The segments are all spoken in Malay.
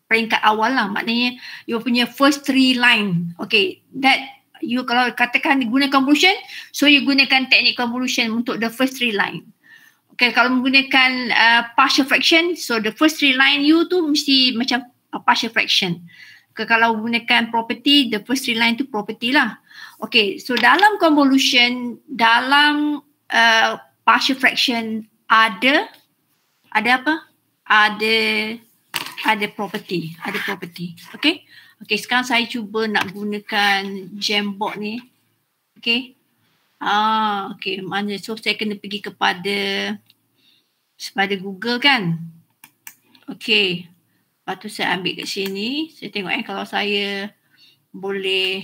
peringkat awal lah, maknanya you punya first 3 line. Okay, that you kalau katakan guna convolution, so you gunakan teknik convolution untuk the first 3 line. Okay, kalau menggunakan partial fraction, so the first 3 line you tu mesti macam partial fraction. Kalau menggunakan property, the first 3 line tu property lah. Okay, so dalam convolution, dalam partial fraction ada apa? Ada property. Okay. Okay, sekarang saya cuba nak gunakan Jamboard ni. Okay. Okay, mana? So saya kena pergi kepada Google kan. Okay. Lepas tu saya ambil kat sini. Saya tengok kalau saya boleh.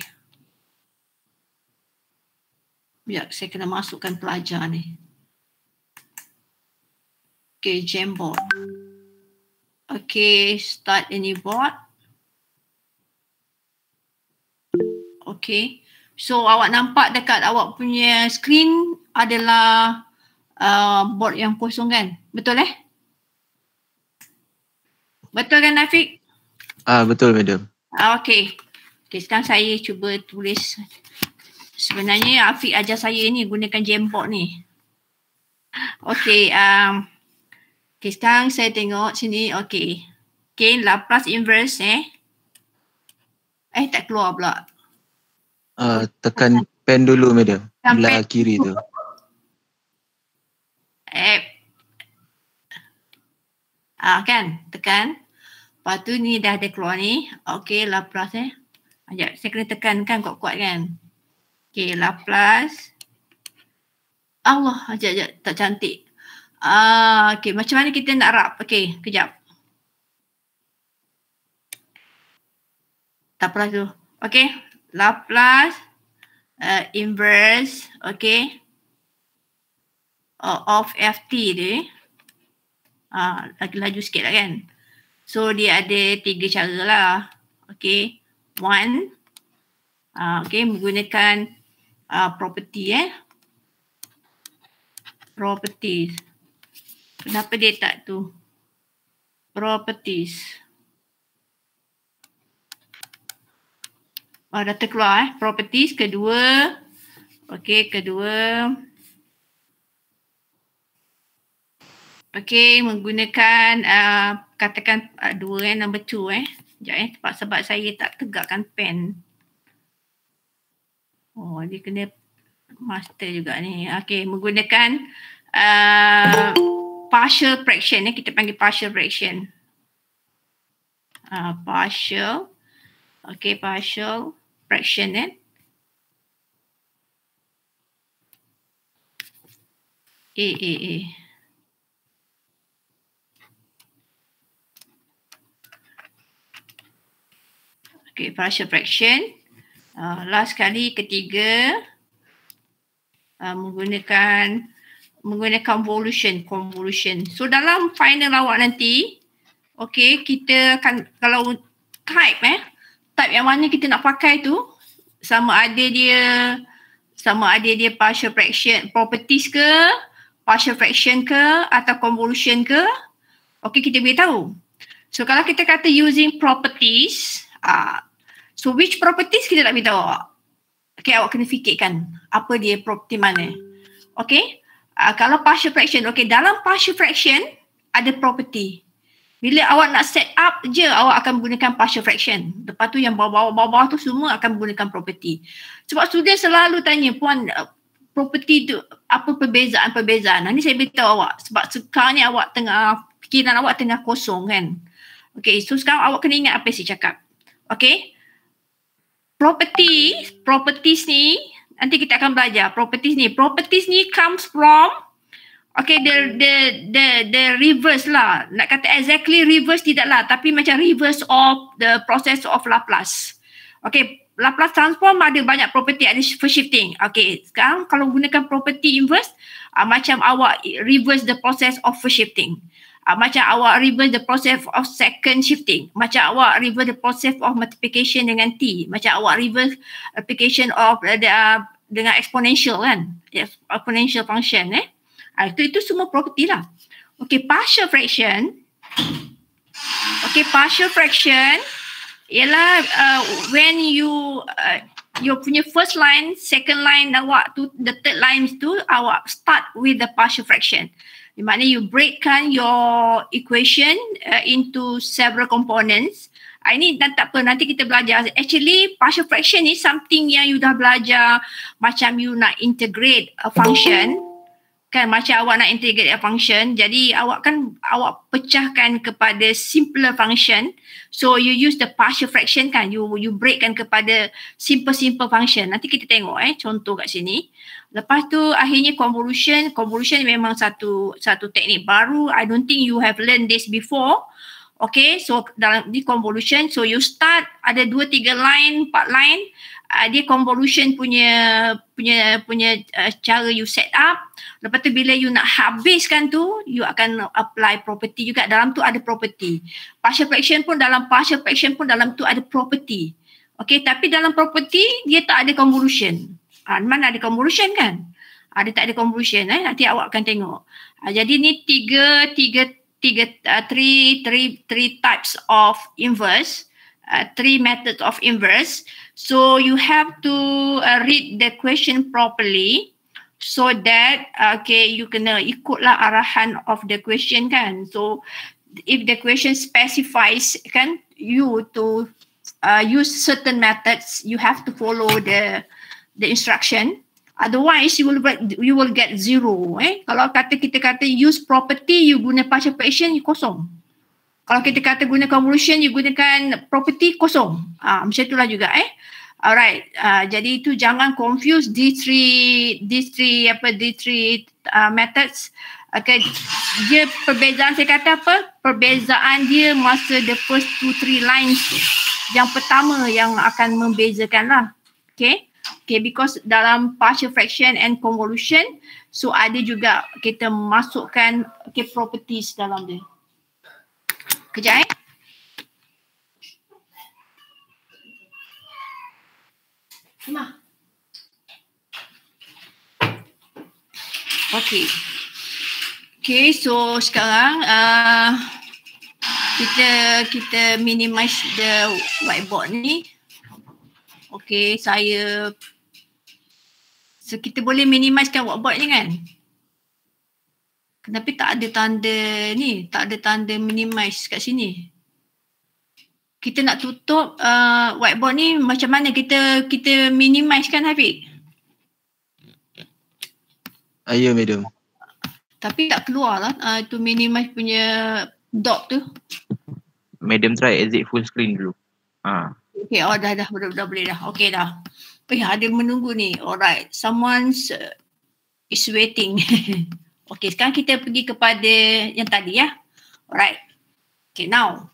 Sekejap, saya kena masukkan pelajar ni. Okay, Jamboard. Okay, start a new board. Okay. So awak nampak dekat awak punya screen adalah board yang kosong kan? Betul Betul kan Afiq? Betul madam. Okay. Okay, sekarang saya cuba tulis. Sebenarnya Afiq ajar saya ni gunakan Jamboard ni. Okay. Okay, sekarang saya tengok sini. Okay. Okay, Laplace inverse tak keluar pula. Tekan pen dulu madam. Belah kiri tu. Kan, tekan. Lepas tu ni dah ada keluar ni. Okay, Laplace Sekejap, saya kena tekan kan kuat-kuat kan. Okay, Laplace. Allah, sekejap, tak cantik. Okay, macam mana kita nak rap? Okay, kejap. Tak apalah tu. Okay, Laplace inverse, okay, of ft dia. Lagi laju sikit lah kan. So dia ada 3 cara lah. Okay, one, okay, menggunakan property properties. Kenapa dia tak tu? Properties. Dah terkeluar properties. Kedua. Okay, kedua. Okay, menggunakan katakan dua number 2 Sekejap sebab saya tak tegakkan pen. Oh, dia kena master juga ni. Okay, menggunakan partial fraction kita panggil partial fraction. Partial. Okay, partial fraction Okay, partial fraction. Last kali, ketiga, menggunakan convolution. So dalam final awak nanti, okay, kita akan kalau type yang mana kita nak pakai tu, sama ada dia partial fraction properties ke, partial fraction ke, atau convolution ke, okay, kita boleh tahu. So kalau kita kata using properties, so which properties kita nak beritahu awak? Okay, awak kena fikirkan apa dia property mana. Okay, kalau partial fraction, okay, dalam partial fraction ada property. Bila awak nak set up je, awak akan menggunakan partial fraction. Lepas tu yang bawah-bawah tu semua akan menggunakan property. Sebab student selalu tanya, puan, property tu apa perbezaan? Nanti saya beritahu awak. Sebab sekarang ni fikiran awak tengah kosong kan. Okay, so sekarang awak kena ingat apa yang saya cakap. Okay, properties ni, nanti kita akan belajar properties ni comes from, okay, the reverse lah. Nak kata exactly reverse tidaklah, tapi macam reverse of the process of Laplace. Okay, Laplace transform ada banyak property, ada first shifting. Okay, sekarang kalau gunakan property inverse, macam awak reverse the process of first shifting. Macam awak reverse the process of second shifting. Macam awak reverse the process of multiplication dengan T. Macam awak reverse application of dengan exponential kan. Exponential function Itu semua property lah. Okay, partial fraction. Okay, partial fraction ialah when you punya first line, second line awak tu, the third line tu awak start with the partial fraction. Di mana you breakkan your equation into several components. Ini tak apa, nanti kita belajar. Actually, partial fraction ni something yang you dah belajar macam you nak integrate a function. Kan macam awak nak integrate a function, jadi awak pecahkan kepada simpler function. So you use the partial fraction kan, you breakkan kepada simple function. Nanti kita tengok contoh kat sini. Lepas tu akhirnya convolution memang satu teknik baru. I don't think you have learned this before. Okay, so dalam di convolution, so you start ada 2-3 line, 4 line, dia convolution punya cara you set up. Lepas tu bila you nak habiskan tu, you akan apply property juga. Dalam tu ada property. Partial fraction pun dalam tu ada property. Okay, tapi dalam property dia tak ada convolution. Mana ada convolution kan? Ada tak ada convolution nanti awak akan tengok. Jadi ni three types of inverse, three methods of inverse. So you have to read the question properly so that you kena ikutlah arahan of the question kan. So if the question specifies kan you to use certain methods, you have to follow the instruction. Otherwise, you will get zero. Kalau kita kata use property, you guna partial fraction, you kosong. Kalau kita kata guna convolution, you gunakan property, kosong. Macam itulah juga. Alright. Jadi itu jangan confuse these three methods. Okay. Dia perbezaan saya kata apa? Perbezaan dia masa the first 2-3 lines tu. Yang pertama yang akan membezakan lah. Okay. Okay, because dalam partial fraction and convolution, so ada juga kita masukkan properties dalam dia. Kejap Okay, so sekarang kita minimize the whiteboard ni. Okay, so kita boleh minimizekan whiteboard ni kan? Kenapa tak ada tanda minimize kat sini? Kita nak tutup whiteboard ni macam mana kita minimize kan Hafiq? Ya, madam. Tapi tak keluar lah tu minimize punya dot tu. Madam try exit full screen dulu. Okay, dah boleh dah. Okay dah. Ada menunggu ni. Alright, someone is waiting. Okay, sekarang kita pergi kepada yang tadi ya. Alright. Okay, now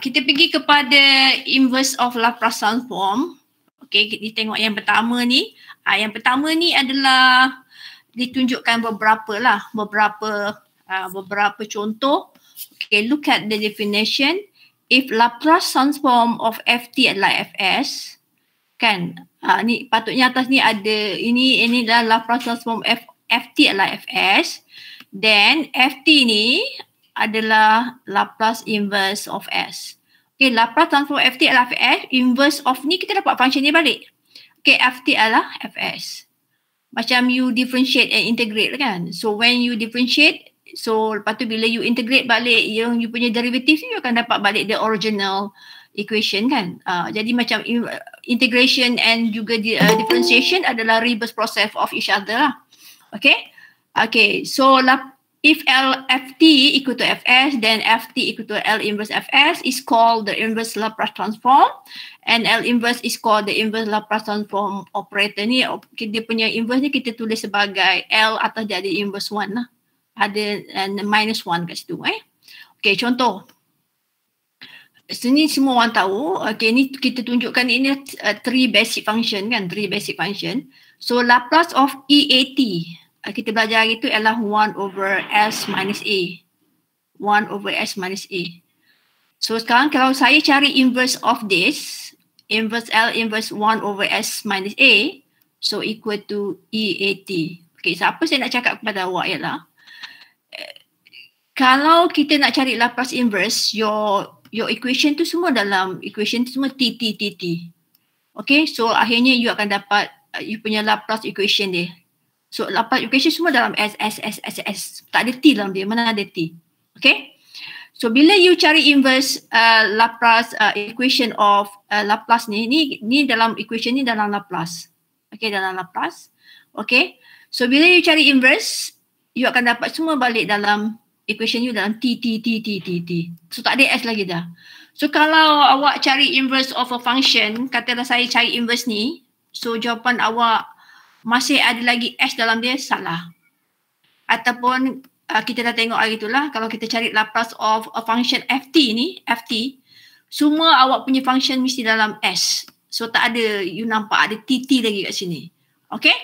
kita pergi kepada inverse of Laplace transform. Okay, kita tengok yang pertama ni. Yang pertama ni adalah ditunjukkan beberapa contoh. Okay, look at the definition. If Laplace transform of ft adalah fs, kan? Ni patutnya atas ni ada ini adalah Laplace transform ft adalah fs. Then ft ni adalah Laplace inverse of s. Okay, Laplace transform ft adalah fs, inverse of ni kita dapat function ni balik. Okay, ft adalah fs. Macam you differentiate and integrate kan? So when you differentiate, so lepas tu bila you integrate balik yang you punya derivative you akan dapat balik the original equation kan. Jadi macam integration and juga differentiation adalah reverse process of each other lah. Okay. So if ft equal to fs, then ft equal to L inverse fs is called the inverse Laplace transform, and L inverse is called the inverse Laplace transform operator ni. Dia punya inverse ni kita tulis sebagai L atas dia ada inverse 1 lah. Ada minus 1 kat situ. Okay, contoh. Sini semua orang tahu. Okay, ni kita tunjukkan ini three basic function kan. Three basic function. So, Laplace of EAT. Kita belajar hari tu ialah 1 over S minus A. 1 over S minus A. So, sekarang kalau saya cari inverse of this, inverse L inverse 1 over S minus A, so equal to EAT. Okay, so apa saya nak cakap kepada awak ialah, kalau kita nak cari Laplace inverse, your equation tu semua dalam equation tu semua T. Okay, so akhirnya you akan dapat you punya Laplace equation dia. So Laplace equation semua dalam S. Tak ada T dalam dia, mana ada T. Okay, so bila you cari inverse Laplace equation of Laplace ni dalam equation ni dalam Laplace. Okay, dalam Laplace. Okay, so bila you cari inverse, you akan dapat semua balik dalam equation you dalam T. So tak ada S lagi dah. So kalau awak cari inverse of a function, katalah saya cari inverse ni, so jawapan awak masih ada lagi S dalam dia, salah. Ataupun kita dah tengok hari itulah, kalau kita cari Laplace of a function FT ni, semua awak punya function mesti dalam S. So tak ada, you nampak ada TT lagi kat sini. Okay,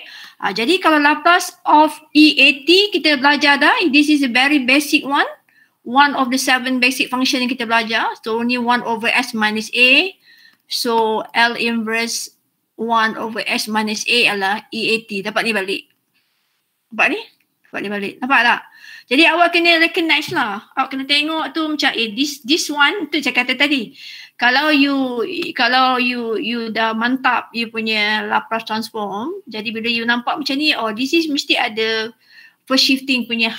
jadi kalau Laplace of EAT kita belajar dah, this is a very basic one of the 7 basic function yang kita belajar. So ni 1 over S minus A. So L inverse 1 over S minus A adalah EAT. Dapat ni balik. Nampak ni? Dapat ni balik. Nampak tak? Jadi awak kena recognize lah. Awak kena tengok tu macam this one tu saya kata tadi. Kalau you dah mantap you punya Laplace transform, jadi bila you nampak macam ni, oh this is mesti ada first shifting punya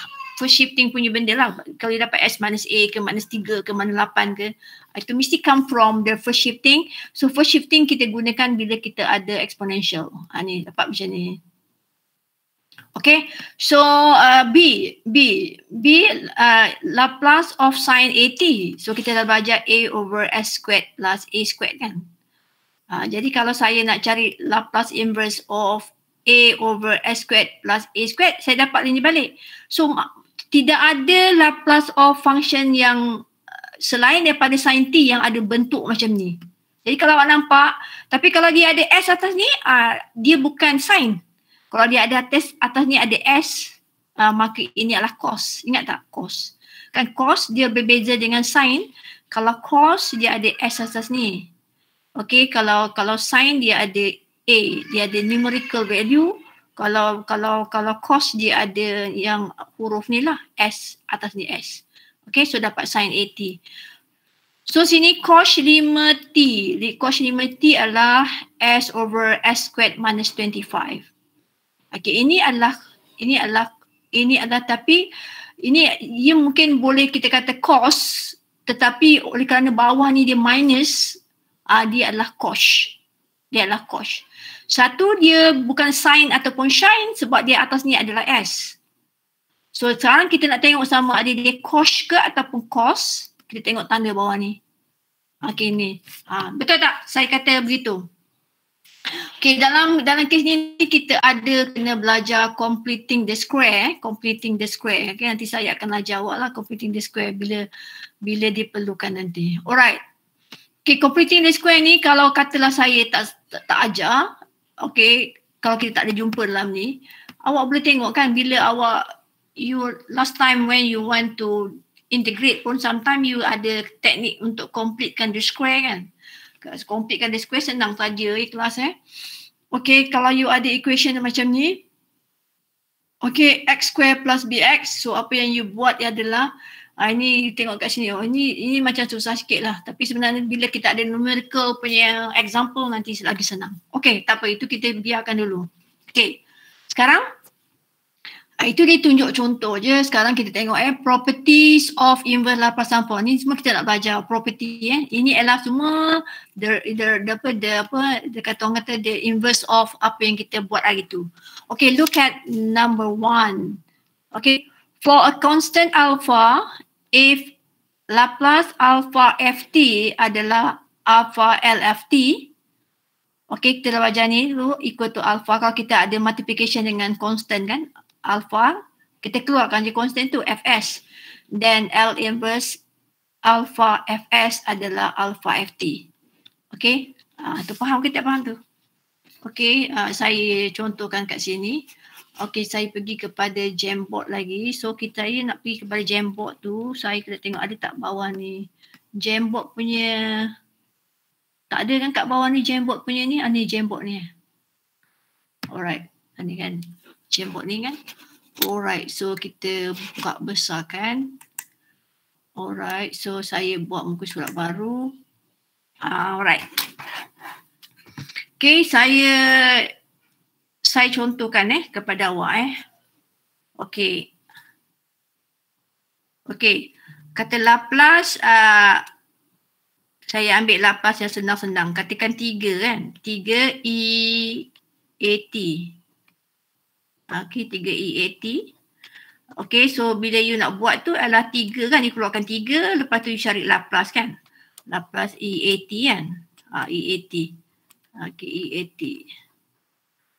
benda lah. Kalau you dapat S minus A ke minus 3 ke minus 8 ke, itu mesti come from the first shifting. So first shifting kita gunakan bila kita ada exponential. Ni dapat macam ni. Okay, so B Laplace of sin AT. So kita dah belajar A over S squared plus A squared kan. Jadi kalau saya nak cari Laplace inverse of A over S squared plus A squared, saya dapat ini balik. So tidak ada Laplace of function yang selain daripada sin T yang ada bentuk macam ni. Jadi kalau awak nampak, tapi kalau dia ada S atas ni, dia bukan sin. Kalau dia ada atas ni ada S, maka ini adalah cos. Ingat tak? Cos. Kan cos dia berbeza dengan sin. Kalau cos dia ada S atas ni. Okay, kalau sin dia ada A, dia ada numerical value. Kalau cos dia ada yang huruf ni lah, S atas ni S. Okay, so dapat sin AT. So sini cos 5T. Cos 5T adalah S over S squared minus 25. Okay, ini adalah tapi ini dia mungkin boleh kita kata cos, tetapi oleh kerana bawah ni dia minus, dia adalah cos. Dia adalah cos. Satu dia bukan sin ataupun sin sebab dia atas ni adalah S. So sekarang kita nak tengok sama ada dia cos ke ataupun cos. Kita tengok tanda bawah ni. Okay ni. Betul tak saya kata begitu? Okay, dalam kes ni kita ada kena belajar completing the square. Okay, nanti saya akan ajar awak lah completing the square bila diperlukan nanti. Alright. Okay, completing the square ni kalau katalah saya tak ajar, okay, kalau kita tak ada jumpa dalam ni, awak boleh tengok kan bila last time when you want to integrate pun sometimes you ada teknik untuk completekan the square kan. Completekan the square senang saja kelas Okay, kalau you ada equation macam ni, okay, x square plus bx, so apa yang you buat adalah ini tengok kat sini, ini macam susah sikit lah, tapi sebenarnya bila kita ada numerical punya example nanti lagi senang. Okay, tak apa, itu kita biarkan dulu. Okay, sekarang itu dia tunjuk contoh je. Sekarang kita tengok properties of inverse Laplace transform. Ni semua kita nak belajar property Ini adalah semua the inverse of apa yang kita buat hari tu. Okay, look at number 1. Okay, for a constant alpha, if Laplace alpha ft adalah alpha LFT, okay, kita dah belajar ni dulu, equal to alpha. Kalau kita ada multiplication dengan constant kan, alpha, kita keluarkan je constant tu Fs. Then L inverse alpha Fs adalah alpha Ft. Okay, tu faham ke tak faham tu? Okay, saya contohkan kat sini. Okay, saya pergi kepada Jamboard lagi. So kita nak pergi kepada Jamboard tu, saya kena tengok ada tak bawah ni. Jamboard punya, tak ada kan kat bawah ni Jamboard punya ni? Ni Jamboard ni. Alright, ni kan Jamboard ni kan. Alright, so kita buka besarkan. Alright, so saya buat muka surat baru. Alright. Okay, saya contohkan kepada awak Okay. Okay, kata Laplace, saya ambil Laplace yang senang-senang. Katakan 3 kan, 3 EAT. Okay, 3 EAT. Okay, so bila you nak buat tu adalah 3 kan, you keluarkan 3, lepas tu you cari Laplace kan. Laplace EAT kan. EAT. Okay, EAT.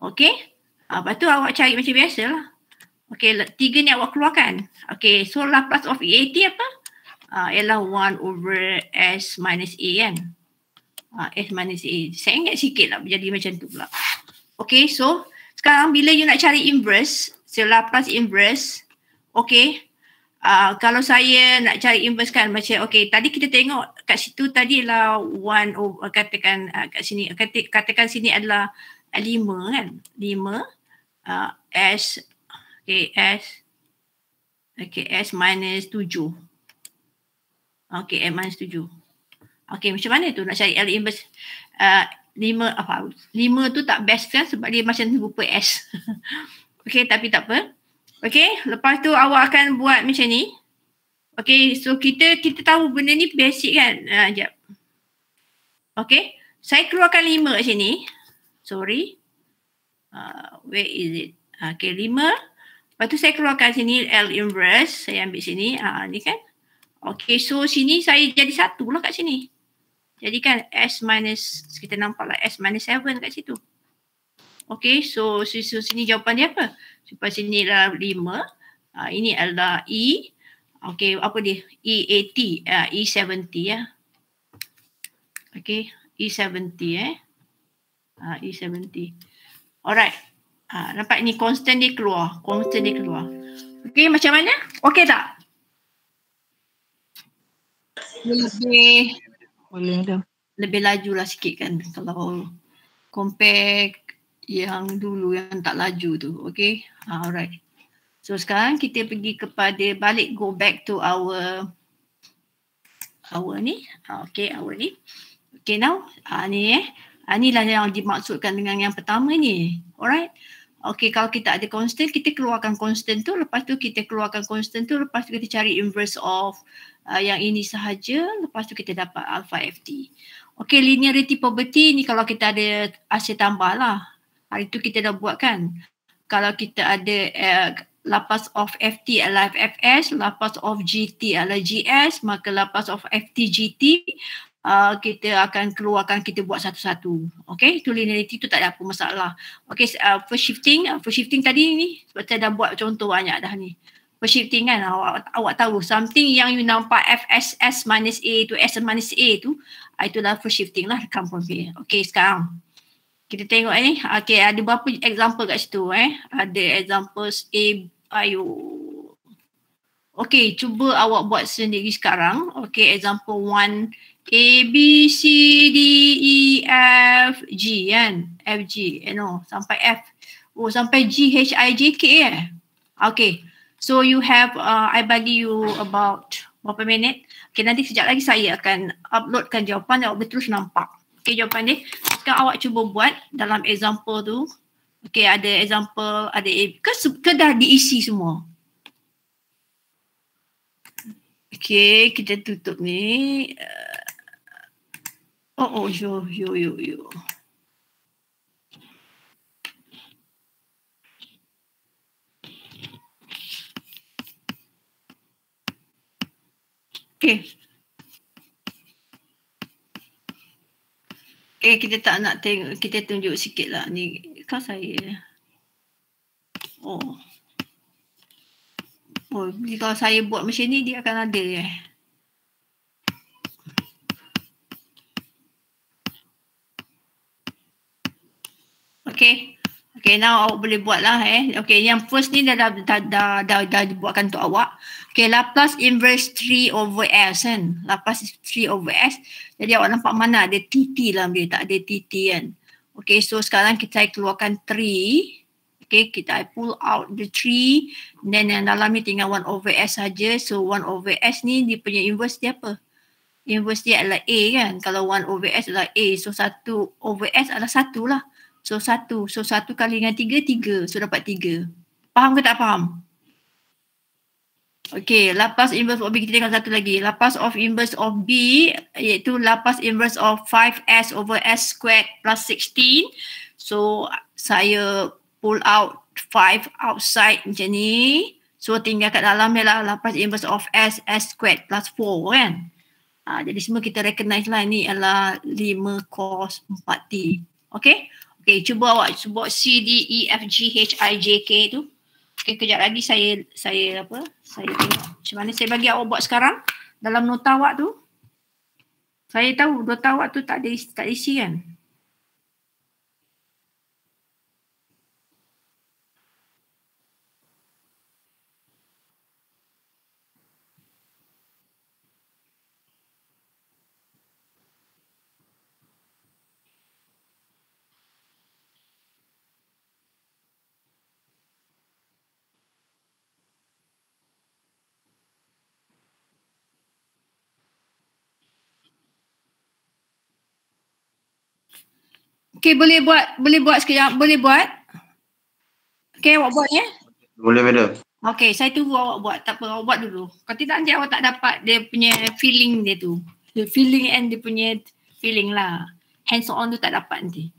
Okay. Lepas tu awak cari macam biasa lah. Okay, 3 ni awak keluarkan. Okay, so Laplace of EAT apa? Ialah 1 over S minus A kan. S minus A. Saya ingat sikit lah jadi macam tu pula. Okay, so sekarang bila you nak cari inverse, so Laplace inverse, okay, kalau saya nak cari inverse kan macam, okay, tadi kita tengok kat situ tadi lah 1 over, katakan kat sini, katakan sini adalah 5 kan, 5 S, okay, S minus 7. Okay, S minus 7. Okay, macam mana tu nak cari L inverse? 5 tu tak best kan sebab dia macam rupa S. Okay, tapi tak apa. Okay, lepas tu awak akan buat macam ni. Okay, so kita tahu benda ni basic kan. Sekejap. Okay, saya keluarkan 5 kat sini. Sorry. Where is it? Okay, 5. Lepas tu saya keluarkan sini L inverse. Saya ambil sini. Ni kan. Okay, so sini saya jadi 1 lah kat sini. Jadi kan S minus, kita nampak lah S minus 7 kat situ. Okay, so sini jawapan dia apa? Supaya sini adalah 5. Ini adalah E. Okay, apa dia? EAT. E70 ya. Okay, E70 E70. Alright. Nampak ni constant dia keluar. Okay, macam mana? Okay tak? Lebih laju lah sikit kan kalau compare yang dulu yang tak laju tu. Okay, alright. So sekarang kita pergi kepada go back to our ni. Okay, our ni. Okay, now ni inilah yang dimaksudkan dengan yang pertama ni. Alright. Okay, kalau kita ada constant, kita keluarkan constant tu, lepas tu kita keluarkan constant tu, lepas tu kita cari inverse of yang ini sahaja, lepas tu kita dapat alpha FT. Okay, linearity property ni kalau kita ada hasil tambah lah. Hari tu kita dah buat kan. Kalau kita ada Laplace of FT adalah FS, Laplace of GT adalah GS, maka Laplace of FT GT kita akan keluarkan, kita buat satu-satu. Okay, tu linearity tu tak ada apa masalah. Okay, first shifting tadi ni, sebab saya dah buat contoh banyak dah ni. First shifting kan, awak tahu something yang you nampak FSS minus A tu S minus A tu, itulah first shifting lah, come from here. Okay, sekarang kita tengok ni. Okay, ada berapa example kat situ Ada examples Okay, cuba awak buat sendiri sekarang. Okay, example 1, A, B, C, D, E, F, G kan. F, G, sampai F. Sampai G, H, I, J, K Okay, so you have, I bagi you about berapa minit. Okay, nanti sekejap lagi saya akan uploadkan jawapan, awak terus nampak. Okay, jawapan dia. Sekarang awak cuba buat dalam example tu. Okay, ada example, ada A. Ke dah diisi semua? Okay, kita tutup ni. Yo. Okay. Kita tak nak tengok, kita tunjuk sikit lah ni. Kan saya. Kalau saya buat macam ni, dia akan ada Okay, now awak boleh buat lah Okay, yang first ni dah dibuatkan untuk awak. Okay, Laplace inverse 3 over S kan. Laplace 3 over S. Jadi awak nampak mana ada TT lah dia, tak ada TT kan. Okay, so sekarang kita keluarkan 3. Okay, I pull out the 3, then yang dalam ni tinggal 1 over S saja. So 1 over S ni dia punya inverse dia apa? Inverse dia adalah A kan. Kalau 1 over S adalah A, so 1 over S adalah 1 lah. So 1 kali dengan 3, 3. So dapat 3. Faham ke tak faham? Okay, Laplace inverse of B, kita tengok satu lagi. Laplace of inverse of B iaitu Laplace inverse of 5S over S squared plus 16. So saya pull out 5 outside macam ni. So tinggal kat dalam dia lah Laplace inverse of S squared plus 4 kan. Jadi semua kita recognize lah ni adalah 5 cos 4T. Okay? Okay, cuba awak buat C, D, E, F, G, H, I, J, K tu. Okay, kejap lagi saya tengok macam mana saya bagi awak buat sekarang dalam nota awak tu. Saya tahu nota awak tu tak isi kan. Okay, boleh buat sekejap, boleh buat. Okay, awak buat ya. Boleh, madam. Okay, saya tunggu awak buat. Tak apa, awak buat dulu. Kalau tidak nanti awak tak dapat dia punya feeling dia tu. The feeling and dia punya feeling lah. Hands on tu tak dapat nanti.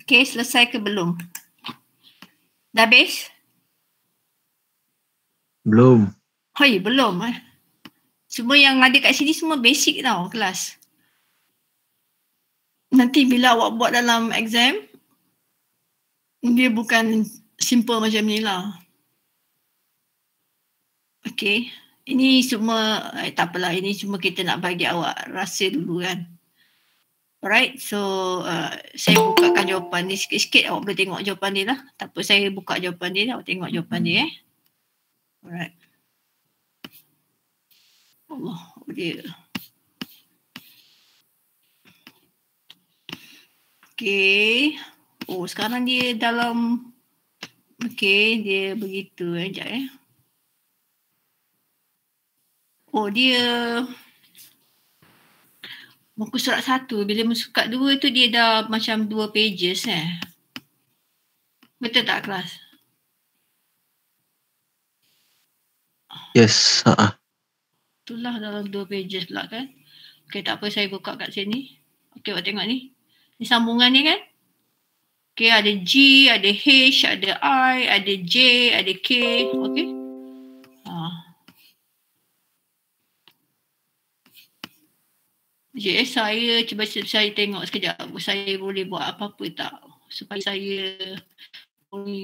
Okay, selesai ke belum? Dah habis? Belum. Hoi, belum Semua yang ada kat sini semua basic tau kelas. Nanti bila awak buat dalam exam, dia bukan simple macam ni lah. Okay. Ini semua, tak apalah. Ini cuma kita nak bagi awak rasa dulu kan. Alright, so saya bukakan jawapan ni sikit-sikit. Awak boleh tengok jawapan dia lah. Tak apa, saya buka jawapan dia. Awak tengok jawapan dia Alright. Allah, dia. Okay. Oh, sekarang dia dalam. Okay, dia begitu sekejap Oh, dia muka surat 1. Bila muka surat 2 tu dia dah macam 2 pages Betul tak kelas? Yes. Itulah dalam 2 pages pula kan. Okay, tak apa, saya buka kat sini. Okay, awak tengok ni. Ni sambungan ni kan. Okay, ada G, ada H, ada I, ada J, ada K. Okay. Saya cuba saya tengok sekejap. Saya boleh buat apa-apa tak. Supaya saya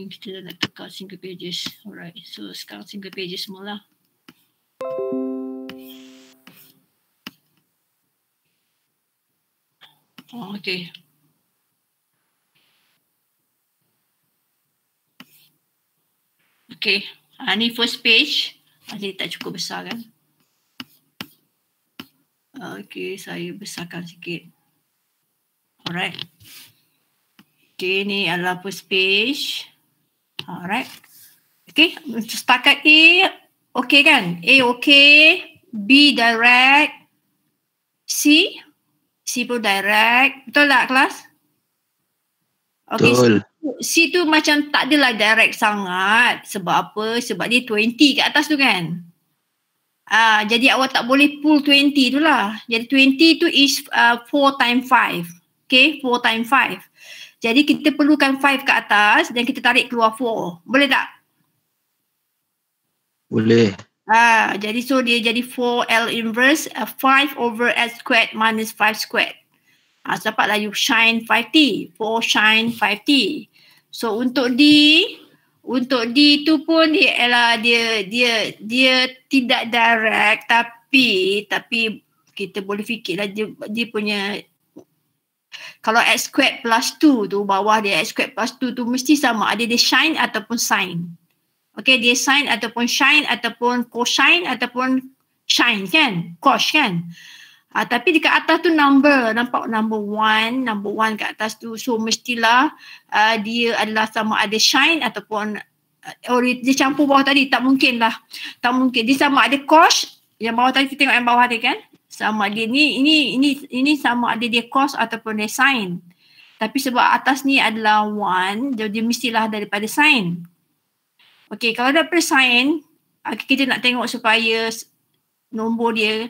kita nak tukar single pages. Alright. So sekarang single pages semula. Okay. Okay. Ni first page. Dia tak cukup besar kan. Okay, saya besarkan sikit. Alright. Okay, ni adalah first page. Alright. Okay, setakat A, okay kan? A okay. B direct. C pun direct. Betul tak kelas? Okay, Betul. C tu macam tak adalah direct sangat. Sebab apa? Sebab dia 20 kat atas tu kan. Jadi awak tak boleh pull 20 tu lah. Jadi 20 tu is 4 times 5. Okay, 4 times 5. Jadi kita perlukan 5 kat atas dan kita tarik keluar 4. Boleh tak? Boleh. Jadi so dia jadi 4L inverse 5 over S squared minus 5 squared. Dapatlah you shine 5T. 4 shine 5T. So untuk D tu pun dia tidak direct tapi kita boleh fikirlah dia punya kalau X squared plus 2 tu bawah dia X squared plus 2 tu mesti sama ada dia shine ataupun sine. Okay, dia sine ataupun shine ataupun cosine ataupun shine kan, cos kan. Tapi dekat atas tu number, nampak number 1 kat atas tu. So mestilah dia adalah sama ada shine ataupun dia campur bawah tadi. Tak mungkin lah. Tak mungkin. Dia sama ada cos, yang bawah tadi kita tengok yang bawah tadi kan. Sama dia ini sama ada dia cos ataupun dia sine. Tapi sebab atas ni adalah 1, dia mestilah daripada sine. Okay, kalau daripada sine, kita nak tengok supaya nombor dia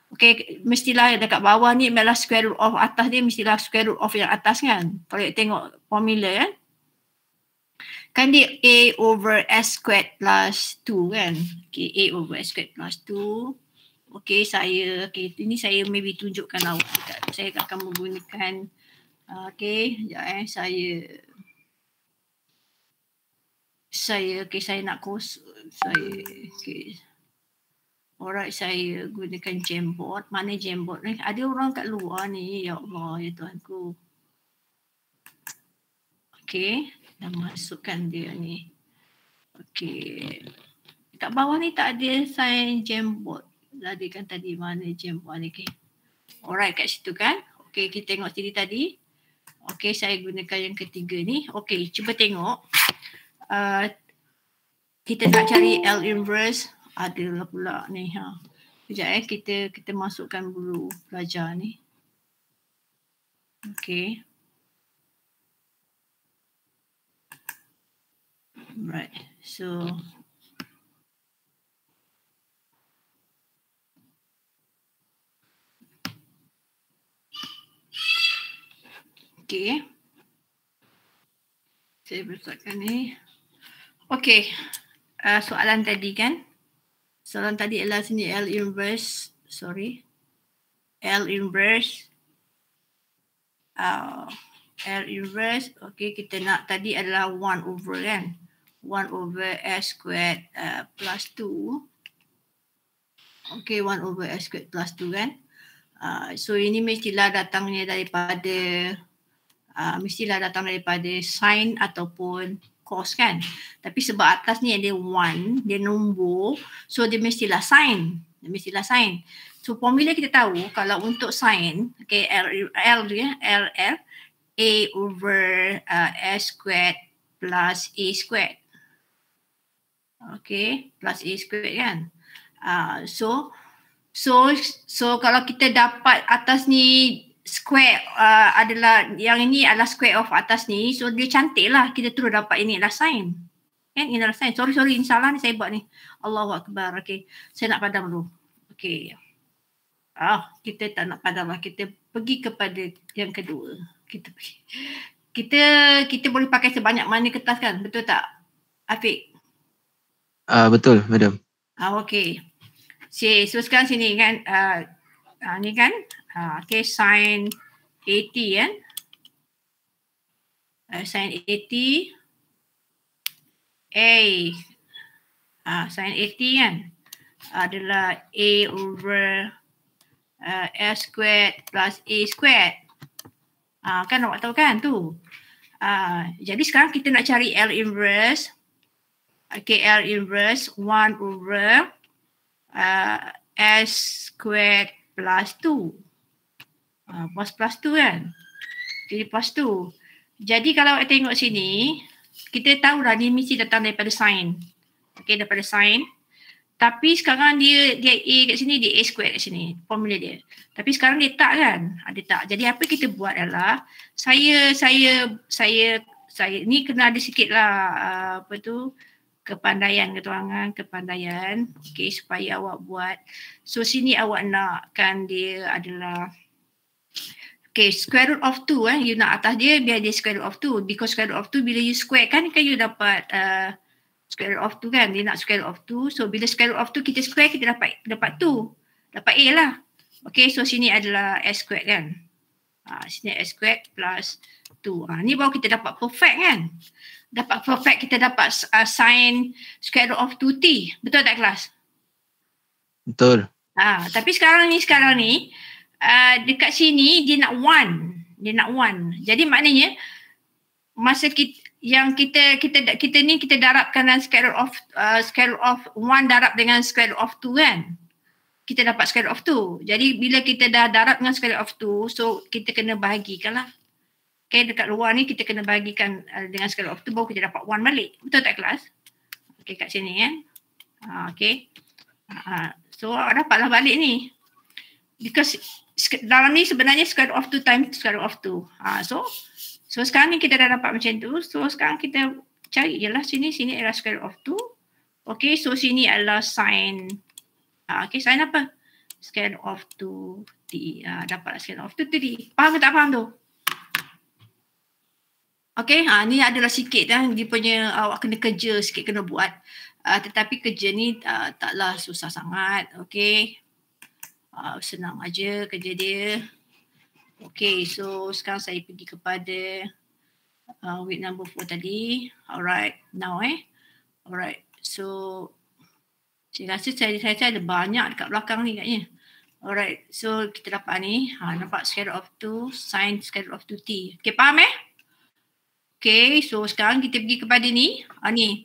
okay, mestilah dekat bawah ni adalah square root of atas dia mestilah square root of yang atas kan. Kalau kita tengok formula kan. Kan dia A over S squared plus 2 kan. Okay, A over S squared plus 2. Okay, ini saya maybe tunjukkan awak. Saya akan menggunakan saya nak Alright, saya gunakan Jamboard. Mana Jamboard ni? Ada orang kat luar ni. Ya Allah, ya Tuhanku. Okay, dah masukkan dia ni. Okay. Kat bawah ni tak ada sign Jamboard. Tadi kan tadi mana Jamboard ni? Okay. Alright, kat situ kan. Okay, kita tengok sini tadi. Okay, saya gunakan yang ketiga ni. Okay, cuba tengok. Kita nak cari L inverse. Adalah pula ni. Sekejap kita masukkan dulu pelajar ni. Okay. Right. So okay. Saya besarkan ni. Okey. Soalan tadi kan. Soalan tadi adalah sini L inverse. Sorry. L inverse. L inverse. Okey, kita nak tadi adalah 1 over kan. 1 over S squared plus 2. Okey, 1 over S squared plus 2 kan. So ini mestilah datangnya daripada sin ataupun cos kan. Tapi sebab atas ni ada 1, dia nombor, so dia mestilah sin. So formula kita tahu kalau untuk sin, okay, L dia A over S squared plus A squared. Okay, plus A squared kan. So kalau kita dapat atas ni square adalah, yang ini adalah square of atas ni, so dia cantik lah, kita terus dapat ini adalah sin kan, ini adalah sin. Sorry insalah ni saya buat ni, Allahu Akbar. Okay, saya nak padam dulu. Okay, kita tak nak padam lah, kita pergi kepada yang kedua. Kita boleh pakai sebanyak mana kertas kan, betul tak Afiq? Betul, madam. Okay, so sekarang sini kan, ni kan, okay, sin 80 kan, sin 80 sin 80 kan adalah A over S squared plus A squared. Kan awak tahu kan tu. Jadi sekarang kita nak cari L inverse. Okay, L inverse 1 over S squared plus 2. Plus 2 kan. Jadi plus 2. Jadi kalau awak tengok sini, kita tahu dah ni mesti datang daripada sin. Okay, daripada sin. Tapi sekarang dia A kat sini, dia A squared kat sini. Formula dia. Tapi sekarang dia tak kan. Dia tak. Jadi apa kita buat adalah, saya ni kena ada sikit lah kepandaian ketuangan, kepandaian. Okay, supaya awak buat. So sini awak nakkan dia adalah, okay, square root of 2 you nak atas dia biar dia square root of 2, because square root of 2 bila you square kan you dapat square root of 2 kan, dia nak square root of 2. So bila square root of 2 kita square, kita dapat 2, dapat A lah. Okay, so sini adalah S squared kan. Sini S squared plus 2. Ni baru kita dapat perfect kan. Dapat perfect, kita dapat sin square root of 2t. Betul tak kelas? Betul. Tapi sekarang ni dekat sini dia nak 1. Jadi maknanya masa kita ni kita darabkan dengan square root of 1 darab dengan square root of 2 kan. Kita dapat square root of 2. Jadi bila kita dah darab dengan square root of 2, so kita kena bahagikan lah. Okay, dekat luar ni kita kena bahagikan dengan square root of 2, baru kita dapat 1 balik. Betul tak kelas? Okay, kat sini kan. Okay. So dapatlah balik ni. Because dalam ni sebenarnya square root of 2 times square root of 2. So sekarang ni kita dah dapat macam tu. So sekarang kita cari je lah sini adalah square root of 2. Okay, so sini adalah sin. Okay, sin apa? Square root of 2t. Dapatlah square root of 2t. Faham ke tak faham tu? Okay, ni adalah sikit dia punya, awak kena kerja sikit, kena buat. Tetapi kerja ni taklah susah sangat. Okay. Senang aja kerja dia. Okay, so sekarang saya pergi kepada week number 4 tadi. Alright, now alright, so saya rasa saya ada banyak dekat belakang ni katnya. Alright, so kita dapat ni, nampak square root of 2 sin square root of 2t. Okay, faham Okay, so sekarang kita pergi kepada ni. Ni.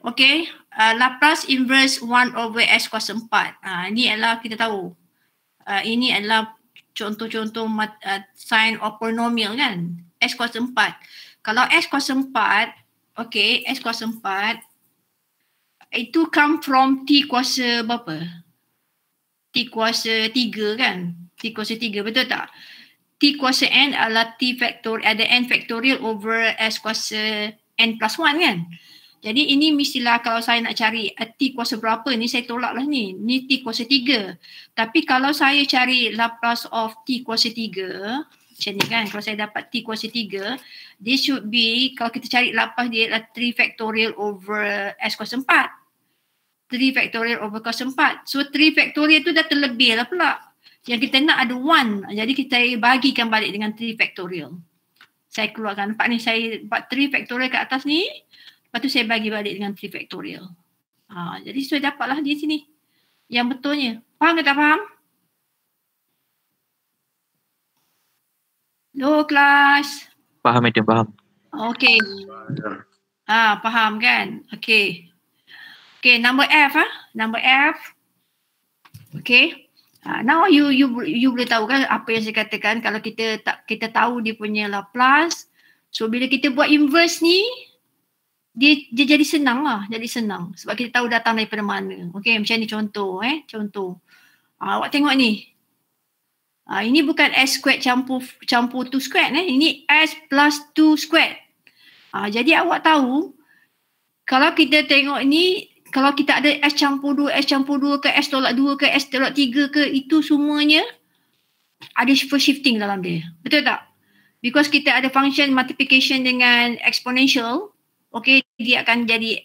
Okay, Laplace inverse 1 over S kuasa 4. Ini adalah kita tahu. Ini adalah contoh-contoh sign of polynomial kan. S kuasa 4. Kalau S kuasa 4, okay, S kuasa 4, itu come from T kuasa berapa? T kuasa 3 kan. T kuasa 3, betul tak? T kuasa N adalah T factorial, ada N factorial over S kuasa N plus 1 kan. Jadi ini mestilah kalau saya nak cari T kuasa berapa ni, saya tolaklah ni. Ni T kuasa 3. Tapi kalau saya cari Laplace of T kuasa 3, Macam ni kan. Kalau saya dapat T kuasa 3, this should be, kalau kita cari lapas dia adalah 3 factorial over S kuasa 4. 3 factorial over kuasa 4. So 3 factorial tu dah terlebih lah pula. Yang kita nak ada 1. Jadi kita bagikan balik dengan 3 factorial. Saya keluarkan. Nampak ni saya buat 3 factorial kat atas ni. Lepas tu saya bagi balik dengan 3 factorial. Jadi saya dapatlah di sini. Yang betulnya. Faham ke tak faham? Hello kelas. Faham madam, faham. Okay. Faham kan? Okay. Okay, number F Number F. Okay. Now you boleh tahu kan apa yang saya katakan kalau kita tahu dia punya Laplace. So bila kita buat inverse ni dia jadi senang lah, jadi senang sebab kita tahu datang daripada mana. Okay, macam ni contoh contoh. Awak tengok ni. Ini bukan S squared campur 2 squared ini S plus 2 squared. Jadi awak tahu kalau kita tengok ni, kalau kita ada S campur 2 ke S tolak 2 ke S tolak 3 ke, itu semuanya ada first shifting dalam dia. Betul tak? Because kita ada function multiplication dengan exponential, okay, dia akan jadi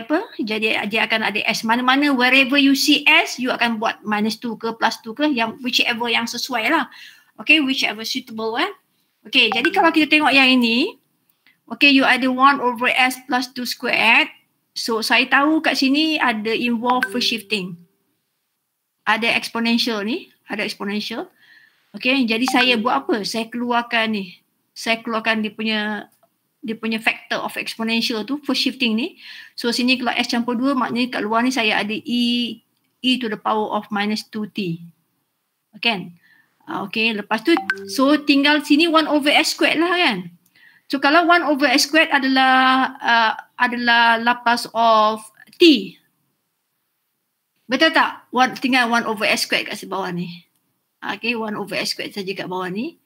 apa? Jadi dia akan ada S. Mana-mana wherever you see S, you akan buat minus 2 ke plus 2 ke, yang whichever yang sesuai lah. Okay, whichever suitable Okay, jadi kalau kita tengok yang ini, okay, you ada 1 over S plus 2 squared. So saya tahu kat sini ada involve first shifting. Ada exponential ni, ada exponential. Okay, jadi saya buat apa? Saya keluarkan ni. Saya keluarkan dia punya factor of exponential tu, first shifting ni. So sini kalau S campur 2, maknanya kat luar ni saya ada E to the power of minus 2T. Okay. Okay, lepas tu, so tinggal sini 1 over S squared lah kan. So kalau 1 over S squared adalah Laplace of T. Betul tak? Tinggal 1 over S squared kat bawah ni. Okay, 1 over S squared saja kat bawah ni.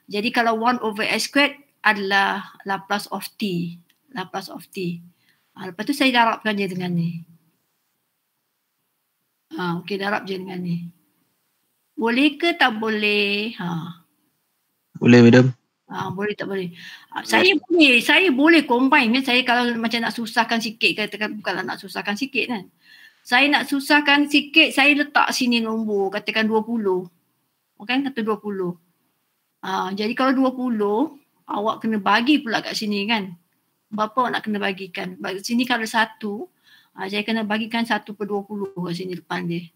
Jadi kalau 1 over S squared adalah Laplace of T. Laplace of T. Lepas tu saya darabkan je dengan ni. Okay, darab je dengan ni. Boleh ke tak boleh? Boleh madam. Boleh tak boleh. Saya boleh combine kan. Saya kalau macam nak susahkan sikit, katakan bukanlah nak susahkan sikit kan. Saya nak susahkan sikit, saya letak sini nombor, katakan 20. Okay, kata 20. Jadi kalau 20, awak kena bagi pula kat sini kan. Berapa awak nak kena bagikan? Sini kalau 1, saya kena bagikan 1/20 kat sini depan dia.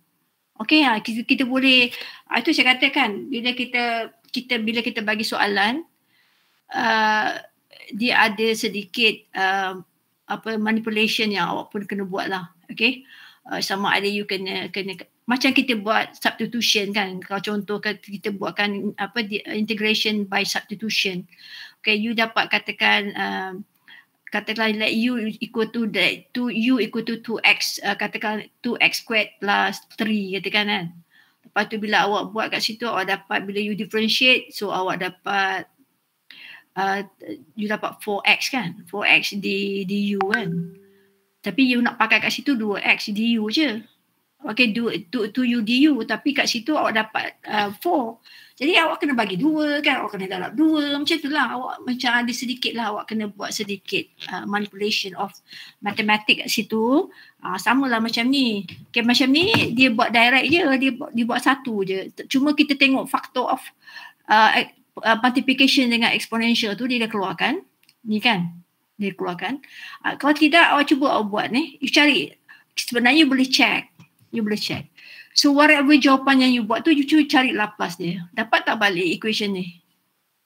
Okay, kita boleh, itu saya katakan, bila kita bagi soalan, dia ada sedikit manipulation yang awak pun kena buat lah. Okay, sama ada you kena macam kita buat substitution kan. Kalau contoh kita buatkan integration by substitution. Okay, you dapat katakan let u equal to 2x, katakan 2x squared plus 3 katakan kan. Lepas tu bila awak buat kat situ, awak dapat bila you differentiate, so awak dapat you dapat 4x kan, 4x du kan. Tapi you nak pakai kat situ 2x du je. Okay, 2u du, tapi kat situ awak dapat 4. Jadi awak kena bagi 2 kan, awak kena darab 2, macam tu lah. Awak macam ada sedikit lah, awak kena buat sedikit manipulation of mathematics kat situ. Sama lah macam ni. Okay, macam ni dia buat direct je, dia buat satu je. Cuma kita tengok factor of multiplication dengan exponential tu dia dah keluarkan. Ni kan, dia keluarkan. Kalau tidak, awak cuba awak buat ni. You cari, sebenarnya you boleh check. You boleh check. So whatever jawapan yang you buat tu, you cuba cari Laplace dia. Dapat tak balik equation ni?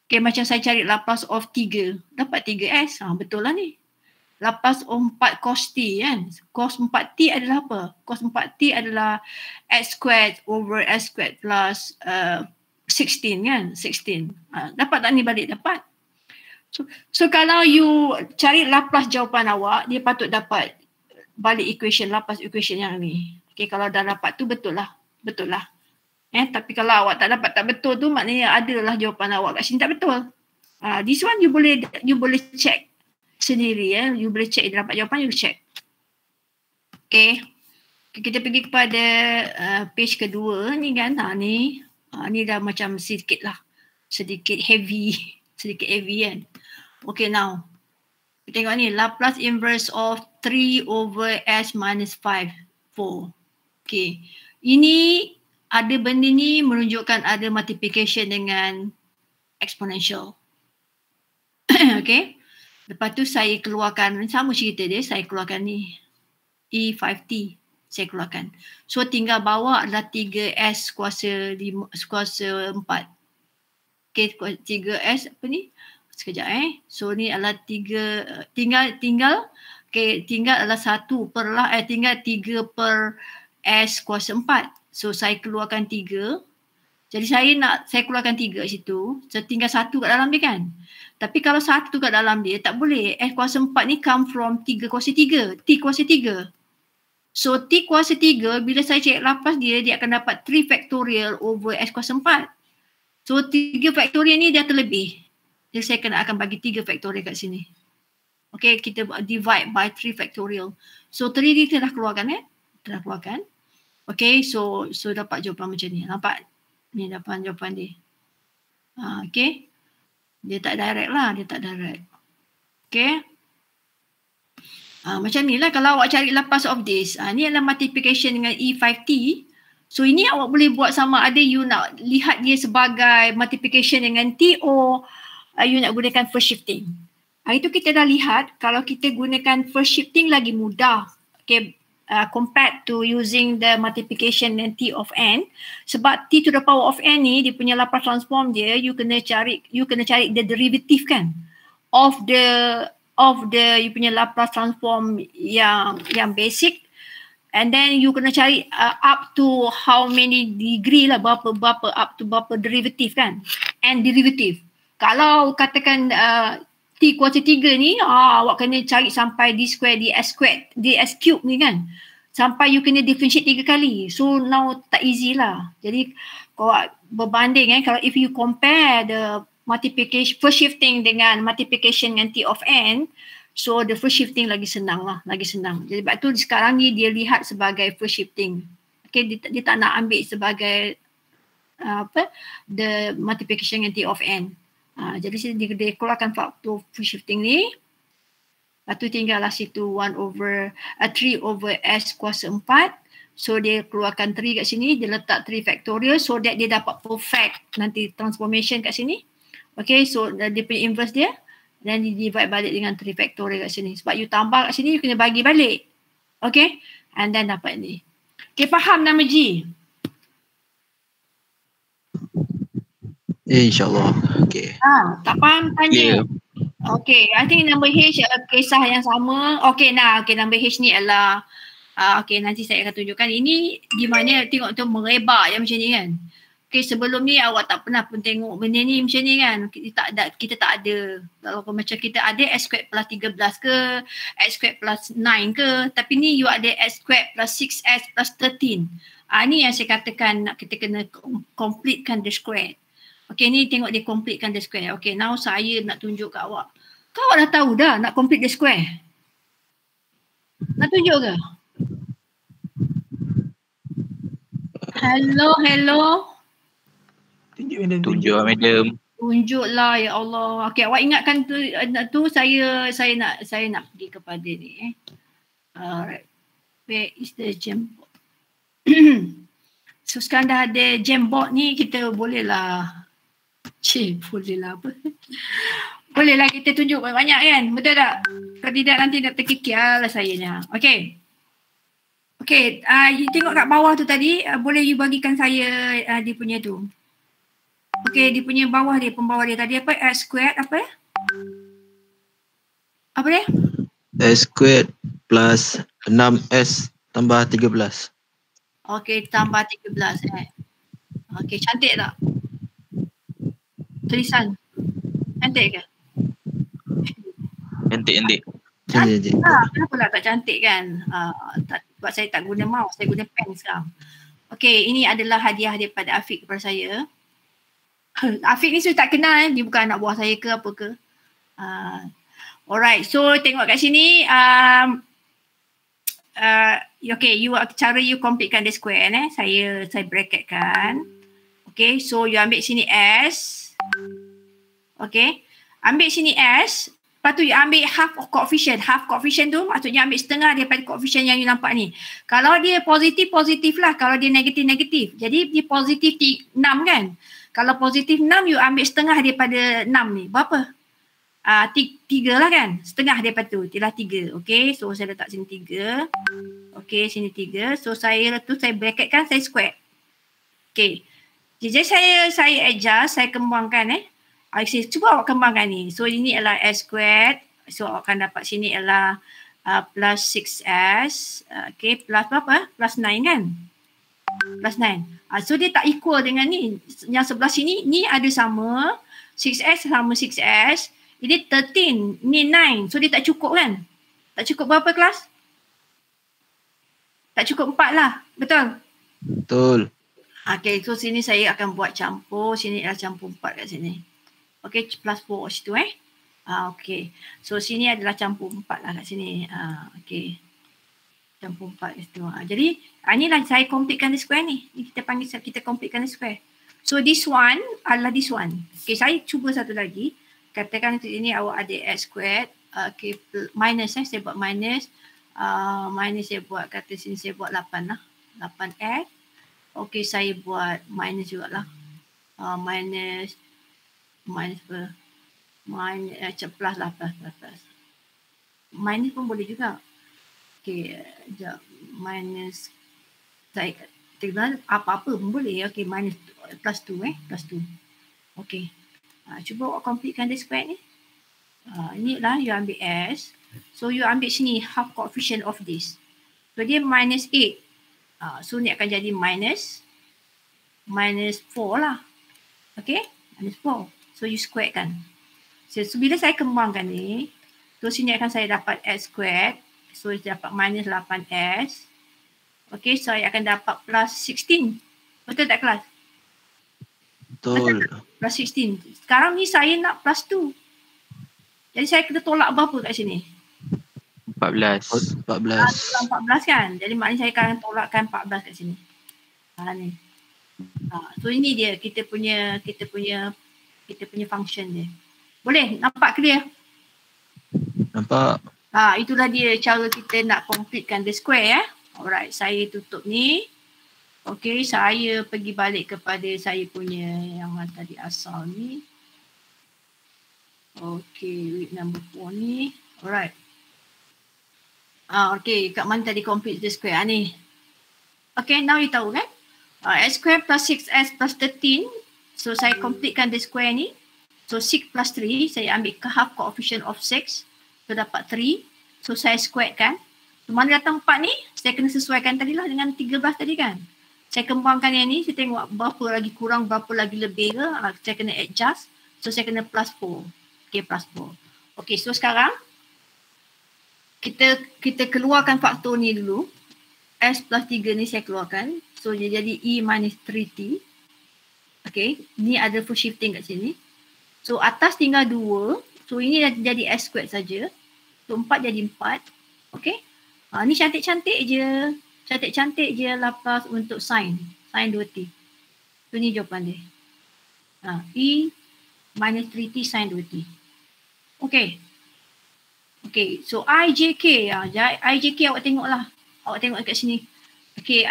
Okay, macam saya cari Laplace of 3. Dapat 3S. Betul lah ni. Laplace of 4 cos T kan. Cos 4T adalah apa? Cos 4T adalah S squared over S squared plus 16 kan. 16. Dapat tak ni balik? Dapat. So kalau you cari Laplace jawapan awak, dia patut dapat balik equation, Laplace equation yang ni. Okay, kalau dah dapat tu betul lah. Betul lah. Tapi kalau awak tak dapat tak betul tu, maknanya adalah jawapan awak kat sini tak betul. This one you boleh check sendiri ya. You boleh check, dapat jawapan you check. Okay. Kita pergi kepada page kedua ni kan. Ni dah macam sikit lah. sedikit heavy kan. Okay, now kita tengok ni Laplace inverse of 3 over S minus 5 4. Okay, ini ada benda ni menunjukkan ada multiplication dengan exponential. Okay, lepas tu saya keluarkan, sama cerita dia, saya keluarkan ni E5t, saya keluarkan. So tinggal bawah adalah 3S kuasa 4. Okay, 3S apa ni? Sekejap So ni adalah 3, tinggal adalah 1 per lah, tinggal 3 per S kuasa 4. So saya keluarkan 3. Jadi saya keluarkan 3 situ. So tinggal 1 kat dalam dia kan. Tapi kalau 1 kat dalam dia tak boleh. S kuasa 4 ni come from 3 kuasa 3. T kuasa 3. So T kuasa 3 bila saya cek Laplace dia akan dapat 3 factorial over S kuasa 4. So 3 factorial ni dia terlebih. Jadi saya akan bagi 3 factorial kat sini. Okay, kita divide by 3 factorial. So 3 ni kita dah keluarkan Kita dah keluarkan. Okay, so dapat jawapan macam ni. Nampak? Ni dapat jawapan dia. Okay. Dia tak direct lah. Okay. Macam ni lah kalau awak cari Laplace of this. Ni adalah multiplication dengan E5t. So ini awak boleh buat sama ada you nak lihat dia sebagai multiplication dengan T or you nak gunakan first shifting. Itu kita dah lihat kalau kita gunakan first shifting lagi mudah. Okay. Compared to using the multiplication and T of n, sebab T to the power of n ni dia punya Laplace transform dia you kena cari the derivative kan of the you punya Laplace transform yang basic, and then you kena cari up to how many degree lah, berapa up to berapa derivative kan, and derivative. Kalau katakan T kuasa 3 ni, awak kena cari sampai D square, DS cube ni kan. Sampai you kena differentiate 3 kali. So now tak easy lah. Jadi kalau berbanding kalau if you compare the multiplication, first shifting dengan multiplication dengan T of n, so the first shifting lagi senang lah. Jadi sebab tu sekarang ni dia lihat sebagai first shifting. Okay, dia tak nak ambil sebagai the multiplication dengan T of n. Jadi dia keluarkan faktor free shifting ni. Lepas tu tinggallah situ 3 over S kuasa 4. So dia keluarkan 3 kat sini. Dia letak 3 factorial so that dia dapat perfect nanti transformation kat sini. Okay, so dia punya inverse dia. Dan dia divide balik dengan 3 factorial kat sini. Sebab you tambah kat sini, you kena bagi balik. Okay, and then dapat ni. Okay, faham nama G? InsyaAllah. Okay. Tak faham tanya. Okay, I think number H kisah yang sama. Okay, number H ni adalah okay, nanti saya akan tunjukkan. Ini di mana tengok tu merebak yang macam ni kan. Okay, sebelum ni awak tak pernah pun tengok benda ni macam ni kan. Kita tak ada. Kalau macam kita ada S squared plus 13 ke, S squared plus 9 ke. Tapi ni you ada S squared plus 6S plus 13. Ni yang saya katakan kita kena completekan the square. Okay, ni tengok dia completekan the square. Okay, now saya nak tunjuk kat awak. Kau awak dah tahu dah nak complete the square? Nak tunjuk ke? Hello. Tunjuk madam. Tunjuklah ya Allah. Okay, awak ingatkan tu saya nak pergi kepada ni. Alright. Where is the Jamboard? So sekarang dah ada Jamboard ni, kita bolehlah apa? Bolehlah kita tunjuk banyak kan? Betul tak? Kalau tidak nanti nak terkikir lah sayanya. Okay. Okay, you tengok kat bawah tu tadi, boleh you bagikan saya dia punya tu. Okay, dia punya bawah dia, pembawah dia tadi apa? S squared apa ya? Apa dia? S squared plus 6S tambah 13. Okay, tambah 13 Okay, cantik tak? Tulisan. Cantik ke? Cantik. Cantik lah. Kenapa lah tak cantik kan? Sebab saya tak guna mouse, saya guna pen sekarang. Okay, ini adalah hadiah daripada Afiq kepada saya. Afiq ni saya tak kenal dia bukan anak buah saya ke apa ke. Alright, so tengok kat sini. Okay, cara you completekan the square saya bracketkan. Okay, so you ambil sini S. Okay. Ambil sini S. Lepas tu you ambil half of coefficient. Half coefficient tu maksudnya ambil setengah daripada coefficient yang you nampak ni. Kalau dia positif, positif lah. Kalau dia negatif, negatif. Jadi dia positif 6 kan. Kalau positif 6, you ambil setengah daripada 6 ni. Berapa? 3 lah kan. Setengah daripada tu. Itulah 3. Okay. So saya letak sini 3. Okay. Sini 3. So saya bracketkan, saya square. Okay. Jadi saya adjust, saya kembangkan cuba awak kembangkan ni. So ini adalah S squared. So awak akan dapat sini adalah plus 6S. Okay, plus berapa? Plus 9 kan? Plus 9. So dia tak equal dengan ni. Yang sebelah sini, ni ada sama. 6S sama 6S. Ini 13. Ni 9. So dia tak cukup kan? Tak cukup berapa kelas? Tak cukup 4 lah. Betul? Betul. Okay, so sini saya akan buat campur. Sini adalah campur 4 kat sini. Okay, plus 4 situ okay. So sini adalah campur 4 lah kat sini. Okay. Campur 4 kat situ. Jadi inilah saya completekan the square ni. Kita panggil, kita completekan the square. So this one adalah this one. Okay, saya cuba satu lagi. Katakan ini awak ada x squared. Okay, minus saya buat minus. Minus saya buat, kata sini saya buat 8 lah. 8x. Okay, saya buat minus jugalah. Minus apa? Minus plus lah, plus. Minus pun boleh juga. Okay, sekejap. Minus, saya kata apa-apa pun boleh. Okay, minus plus 2 plus 2. Okay. Cuba awak completekan the square ni. Ni lah, you ambil S. So, you ambil sini half coefficient of this. So, dia minus 8. So, ni akan jadi minus 4 lah. Okay, minus 4. So, you square kan. So, bila saya kembangkan ni, so sini akan saya dapat x squared. So, saya dapat minus 8s. Okay, so saya akan dapat plus 16. Betul tak kelas? Betul. Plus 16. Sekarang ni saya nak plus 2. Jadi, saya kena tolak berapa kat sini? 14. 14. kan? Jadi, maknanya saya akan tolakkan 14 kat sini. Ni. So, ini dia kita punya function dia. Boleh? Nampak clear? Nampak. Itulah dia cara kita nak completekan the square Alright, saya tutup ni. Okay, saya pergi balik kepada saya punya yang tadi asal ni. Okay, week number 4 ni. Alright. Okay, kat mana tadi complete the square ni? Okay, now you tahu kan? S square plus 6s plus 13. So, saya completekan the square ni. So, 6 plus 3, saya ambil ke half coefficient of 6. So, dapat 3. So, saya square kan. So, mana datang 4 ni? Saya kena sesuaikan tadi lah dengan 13 tadi kan. Saya kembangkan yang ni, saya tengok berapa lagi kurang, berapa lagi lebih ke. Saya kena adjust. So, saya kena plus 4. Okay, plus 4. Okay, so sekarang, kita keluarkan faktor ni dulu. S plus 3 ni saya keluarkan. So, dia jadi E minus 3T. Okay, ni ada full shifting kat sini. So, atas tinggal 2. So, ini dah jadi S squared saja. So, 4 jadi 4. Okay. Ni cantik-cantik je. Cantik-cantik je lapas untuk sin. Sin 2T. So, ni jawapan dia. E minus 3T sin 2T. Okay. Okay. So, IJK. IJK awak tengoklah. Awak tengok kat sini. Okay,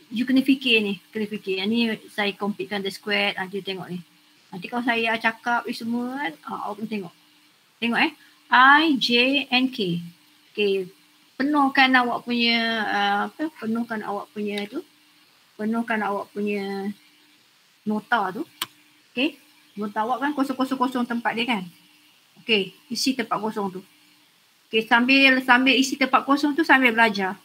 you kena fikir ni. Kena fikir. Ni saya completekan the square. Dia tengok ni. Nanti kalau saya cakap semua kan, awak pun tengok. Tengok I, J and K. Okay. Penuhkan awak punya, penuhkan awak punya tu. Penuhkan awak punya nota tu. Okay. Nota awak kan kosong-kosong tempat dia kan. Okay. Isi tempat kosong tu. Okay. Sambil isi tempat kosong tu sambil belajar.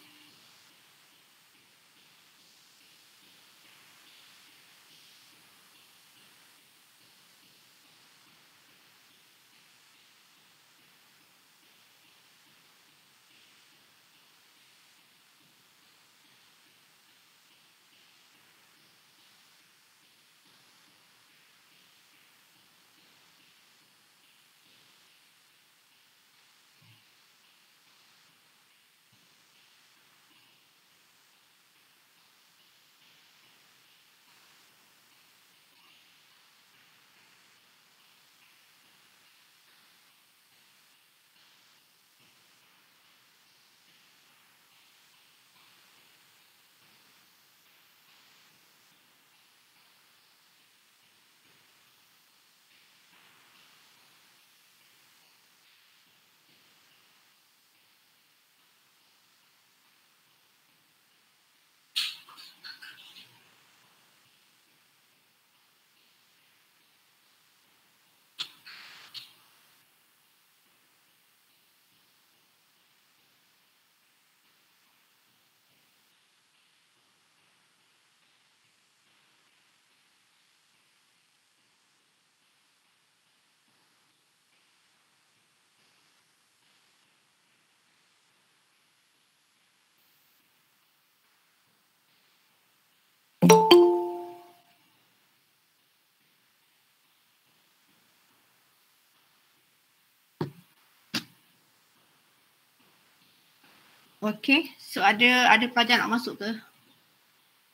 Okay, so ada pelajar nak masuk ke?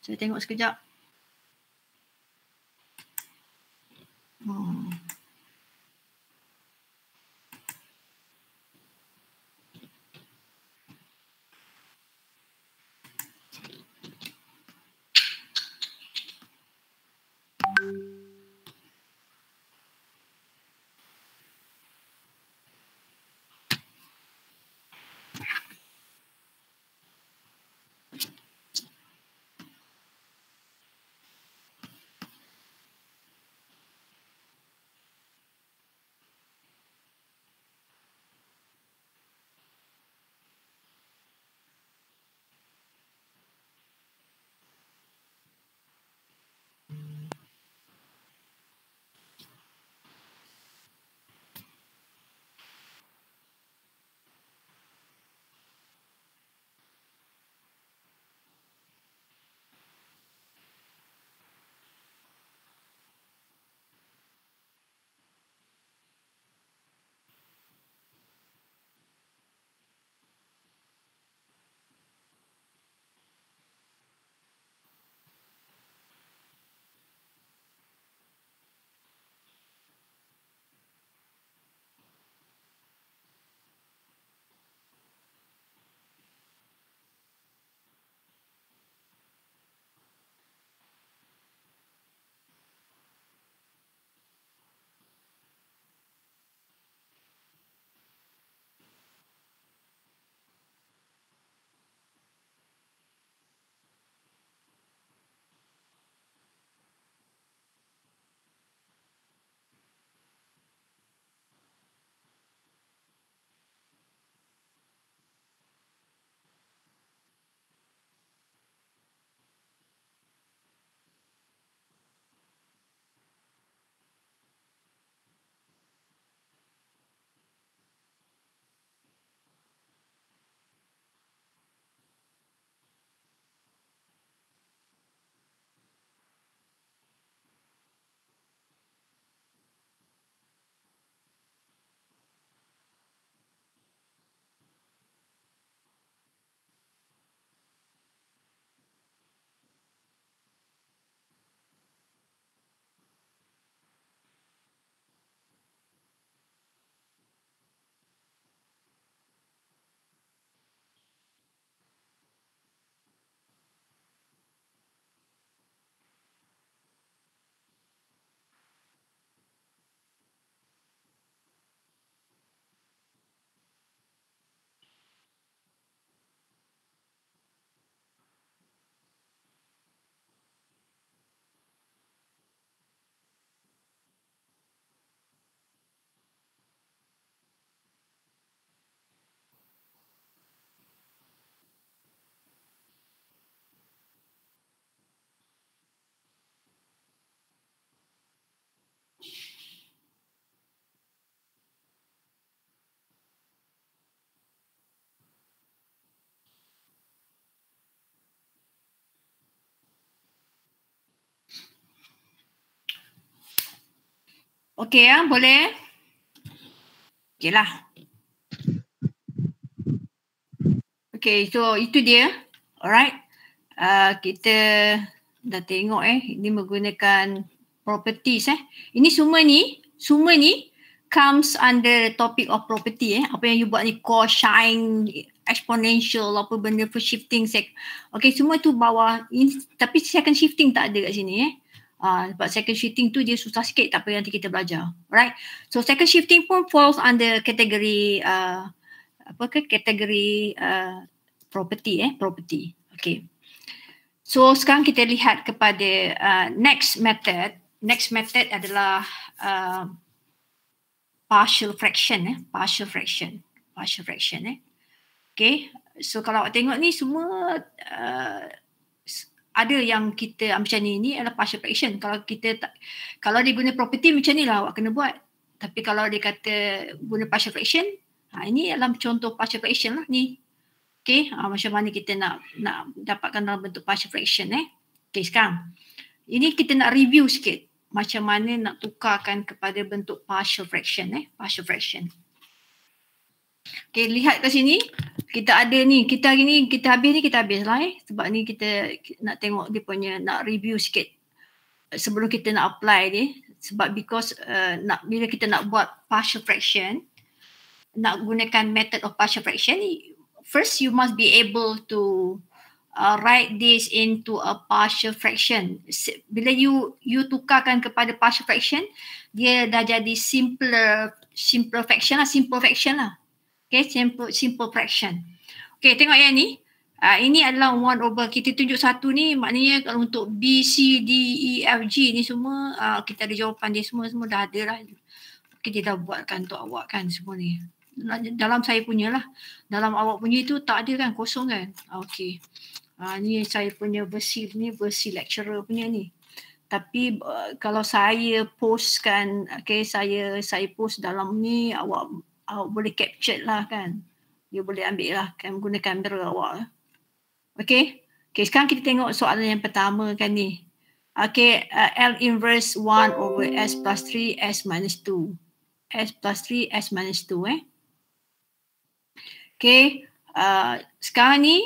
Saya tengok sekejap. Okay ya, boleh? Okay lah. Okay, so itu dia. Alright. Kita dah tengok ini menggunakan properties Ini semua ni comes under the topic of property Apa yang you buat ni cosine, exponential, apa benda for shifting Okay, semua tu bawah ini, tapi second shifting tak ada kat sini sebab second shifting tu dia susah sikit, tak apa nanti kita belajar. Alright. So second shifting pun falls under kategori kategori property property. Okay. So sekarang kita lihat kepada next method. Next method adalah partial fraction partial fraction. Okay. So kalau awak tengok ni semua ada yang kita macam ni adalah partial fraction. Kalau dia guna property macam ni lah awak kena buat. Tapi kalau dia kata guna partial fraction, ini adalah contoh partial fraction lah ni. Okay, macam mana kita nak dapatkan dalam bentuk partial fraction Okay, sekarang ini kita nak review sikit macam mana nak tukarkan kepada bentuk partial fraction partial fraction. Okay, lihat kat sini. Kita ada ni, kita hari ni, kita habis lah sebab ni kita nak tengok dia punya, nak review sikit sebelum kita nak apply dia. Sebab because bila kita nak buat partial fraction, nak gunakan method of partial fraction, first you must be able to write this into a partial fraction. Bila you tukarkan kepada partial fraction, dia dah jadi simple fraction lah. Okay, simple fraction. Okay, tengok yang ni. Ini adalah 1 over, kita tunjuk satu ni, maknanya kalau untuk B, C, D, E, F, G ni semua, kita ada jawapan dia semua dah ada lah. Okay, dia dah buatkan untuk awak kan semua ni. Dalam saya punya lah. Dalam awak punya itu tak ada kan, kosong kan. Okay. Ni saya punya versi lecturer punya ni. Tapi kalau saya postkan, okay, saya post dalam ni, awak boleh capture lah kan. Dia boleh ambil lah kan guna kamera awak. Okay. Okay, sekarang kita tengok soalan yang pertama kan ni. Okay, L inverse 1 over S plus 3 S minus 2. S plus 3 S minus 2 Okay, sekarang ni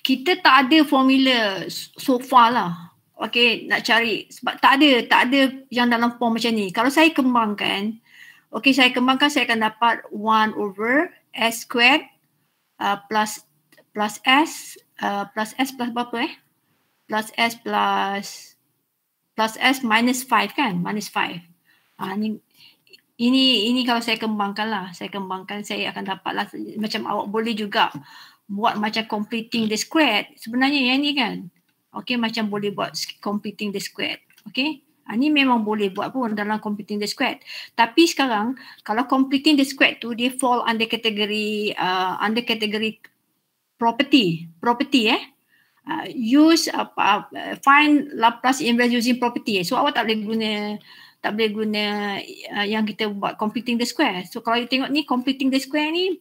kita tak ada formula so far lah. Okay, nak cari sebab tak ada yang dalam form macam ni. Kalau saya kembangkan, saya akan dapat 1 over S squared plus S plus berapa plus S minus 5 kan, minus 5. Ini kalau saya kembangkan lah, saya akan dapat lah, macam awak boleh juga buat macam completing the squared. Sebenarnya yang ni kan, macam boleh buat completing the squared. Ni memang boleh buat pun dalam completing the squared. Tapi sekarang kalau completing the squared tu dia fall under kategori property. Use find Laplace inverse using property. So awak tak boleh guna yang kita buat completing the square. So kalau you tengok ni completing the square ni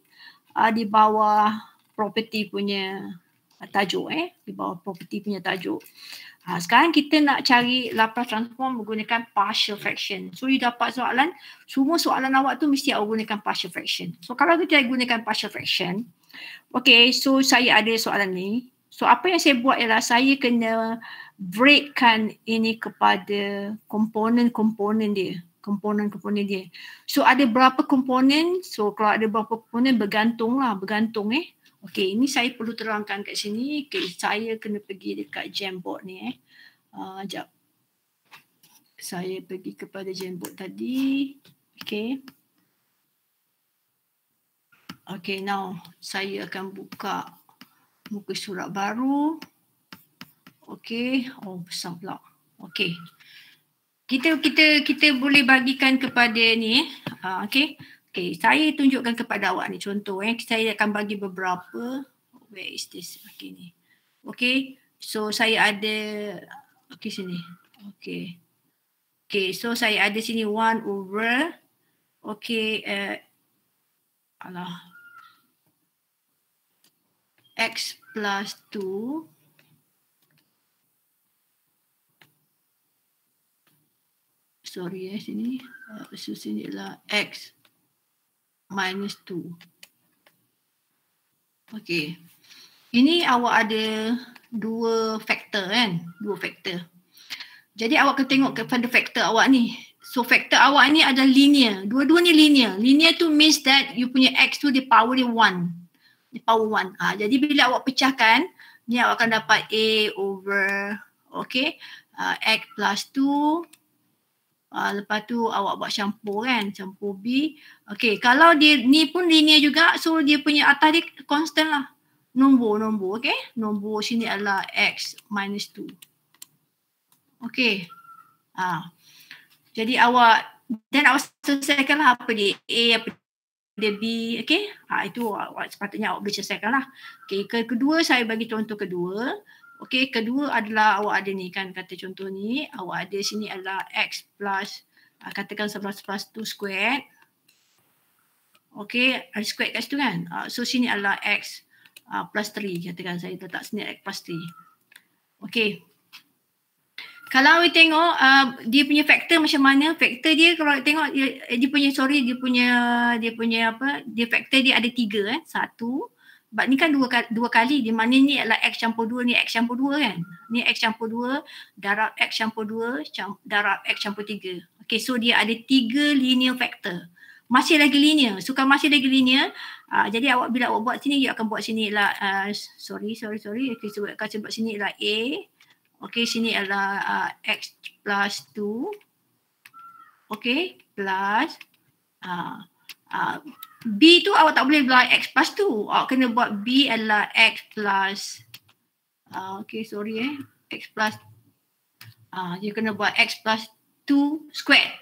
di bawah property punya tajuk di bawah property punya tajuk. Sekarang kita nak cari Laplace transform menggunakan partial fraction. So you dapat soalan, semua soalan awak tu mesti awak gunakan partial fraction. So kalau kita gunakan partial fraction, so saya ada soalan ni. So apa yang saya buat ialah saya kena breakkan ini kepada komponen-komponen dia. So ada berapa komponen? So kalau ada berapa komponen bergantung. Ini saya perlu terangkan kat sini. Saya kena pergi dekat Jamboard ni sekejap. Saya pergi kepada Jamboard tadi. Now saya akan buka muka surat baru. Besar pula. Kita boleh bagikan kepada ni. Saya tunjukkan kepada awak ni contoh. Saya akan bagi beberapa. Where is this? Ni. So saya ada sini. So saya ada sini 1 over X plus 2 sini. So sini adalah X minus 2. Ini awak ada dua faktor kan? Jadi awak kena tengok kepada faktor awak ni. So faktor awak ni adalah linear. Dua-dua ni linear. Linear tu means that you punya X tu dia power dia 1. Jadi bila awak pecahkan, ni awak akan dapat A over X plus 2. Lepas tu awak buat campur B. Kalau dia ni pun linear juga, so dia punya atas dia constant lah. Nombor. Nombor sini adalah X minus 2. Jadi awak selesaikan lah apa dia A, apa dia B. Itu awak sepatutnya awak boleh selesaikan lah. Kedua saya bagi contoh kedua. Kedua adalah awak ada ni kan, kata contoh ni awak ada sini adalah X plus katakan 11 plus 2 squared. Ada squared kat situ kan. So sini adalah X plus 3. Katakan saya letak sini X plus 3. Kalau you tengok dia punya faktor macam mana, faktor dia kalau tengok dia punya faktor dia ada 3 Satu, sebab ni kan dua kali, di mana ni adalah X campur 2, ni X campur 2 kan. Ni X campur 2 darab X campur 2 darab X campur 3. Okay, so dia ada 3 linear factor. Masih lagi linear. So kalau masih lagi linear, jadi bila awak buat sini, you akan buat sini lah, sorry. Okay, so akan buat sini lah A. Okay, sini adalah X plus 2. Okay, plus B tu awak tak boleh buat X plus 2. Awak kena buat B adalah X plus X plus you kena buat X plus 2 squared.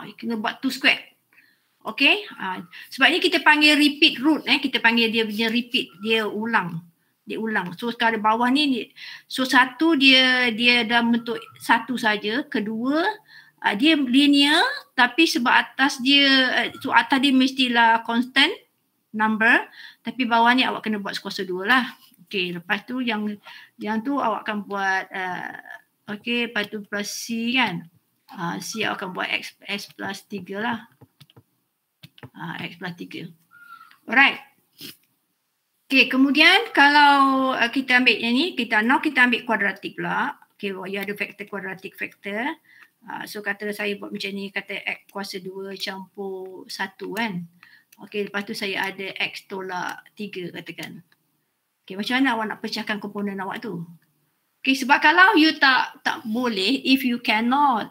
You kena buat 2 squared. Okay, sebab ni kita panggil repeat root. Kita panggil dia punya repeat, dia ulang. So sekarang bawah ni, so satu dia dalam bentuk satu saja. Kedua dia linear, tapi sebab atas dia, so atas dia mestilah constant number, tapi bawah ni awak kena buat kuasa 2 lah. Okay, lepas tu yang tu awak akan buat okay, lepas tu plus C kan. C awak akan buat X plus 3 lah. X plus 3. Alright. Okay, kemudian kalau kita ambil yang ni, kita ambil kuadratik pula. Okay, you ada faktor kuadratik faktor. So kata saya buat macam ni, kata X kuasa 2 campur 1 kan. Okay, lepas tu saya ada X tolak 3 katakan. Okay, macam mana awak nak pecahkan komponen awak tu? Okay, sebab kalau you tak boleh, if you cannot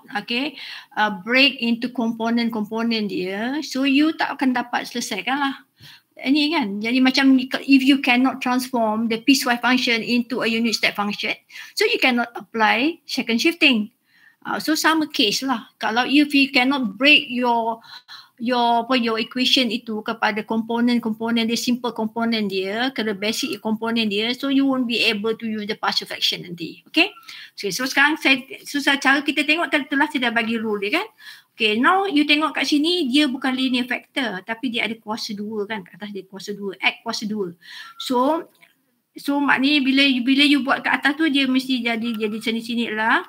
break into komponen-komponen dia, so you tak akan dapat selesaikan lah. Ini kan, jadi macam if you cannot transform the piecewise function into a unit step function, so you cannot apply second shifting. So sama case lah. Kalau if you cannot break your equation itu kepada komponen-komponen dia, simple komponen dia, ke the basic komponen dia, so you won't be able to use the partial fraction nanti. Okay, so sekarang cara kita tengok telah saya dah bagi rule dia kan. Okay, now you tengok kat sini, dia bukan linear factor, tapi dia ada kuasa 2 kan, kat atas dia kuasa 2, X kuasa 2. So maknanya bila you buat kat atas tu, dia mesti jadi sini lah.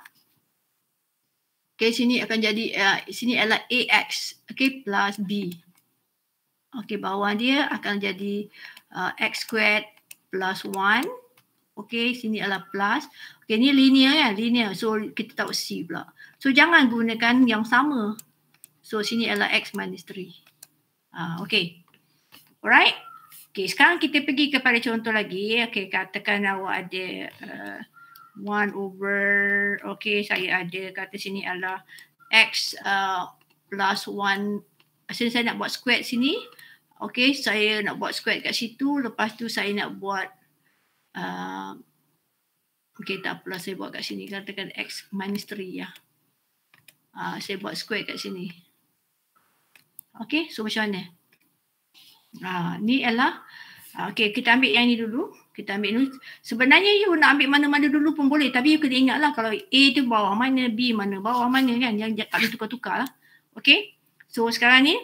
Okay, sini akan jadi, sini adalah AX, okay, plus B. Okay, bawah dia akan jadi X squared plus 1. Okay, sini adalah plus. Okay, ni linear kan, linear. So, kita tahu C pula. So, jangan gunakan yang sama. So, sini adalah X minus 3. Okay. Alright. Okay, sekarang kita pergi kepada contoh lagi. Okay, katakan awak ada 1 over, okay, saya ada kata sini adalah X plus 1. Asalnya saya nak buat square sini. Okay, saya nak buat square kat situ. Lepas tu saya nak buat, okay, tak apalah, saya buat kat sini. Katakan X minus 3 ya. Saya buat square kat sini. Okay, so macam mana? Ni adalah, okay, kita ambil yang ni dulu. Kita ambil dulu. Sebenarnya you nak ambil mana-mana dulu pun boleh. Tapi you kena ingatlah kalau A tu bawah mana, B mana, bawah mana kan. Yang tak boleh tukar-tukar lah. Okay. So sekarang ni,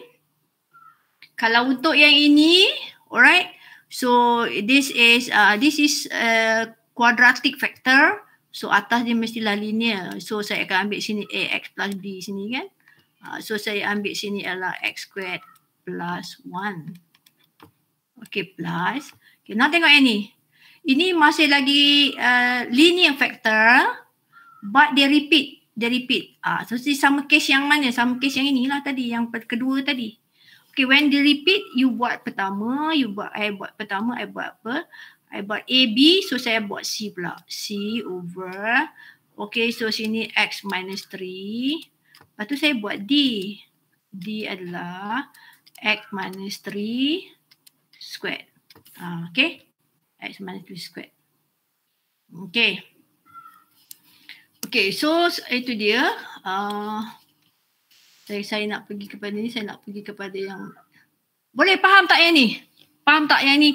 kalau untuk yang ini, alright. So this is quadratic factor. So atas dia mestilah linear. So saya akan ambil sini AX plus B sini kan. So saya ambil sini adalah X squared plus 1. Okay, plus. Okay, now tengok yang ni. Ini masih lagi linear factor, but dia repeat. So sama case yang mana? Sama case yang inilah tadi, yang kedua tadi. Okay, when dia repeat, you buat pertama, I buat apa? I buat AB, so saya buat C pula. C over, okay, so sini X minus 3. Lepas tu saya buat D. D adalah X minus 3 squared. Okay. X minus 3 squared. Okay. Okay, so itu dia. Saya nak pergi kepada ni, saya nak pergi kepada yang... Boleh faham tak yang ni? Faham tak yang ni?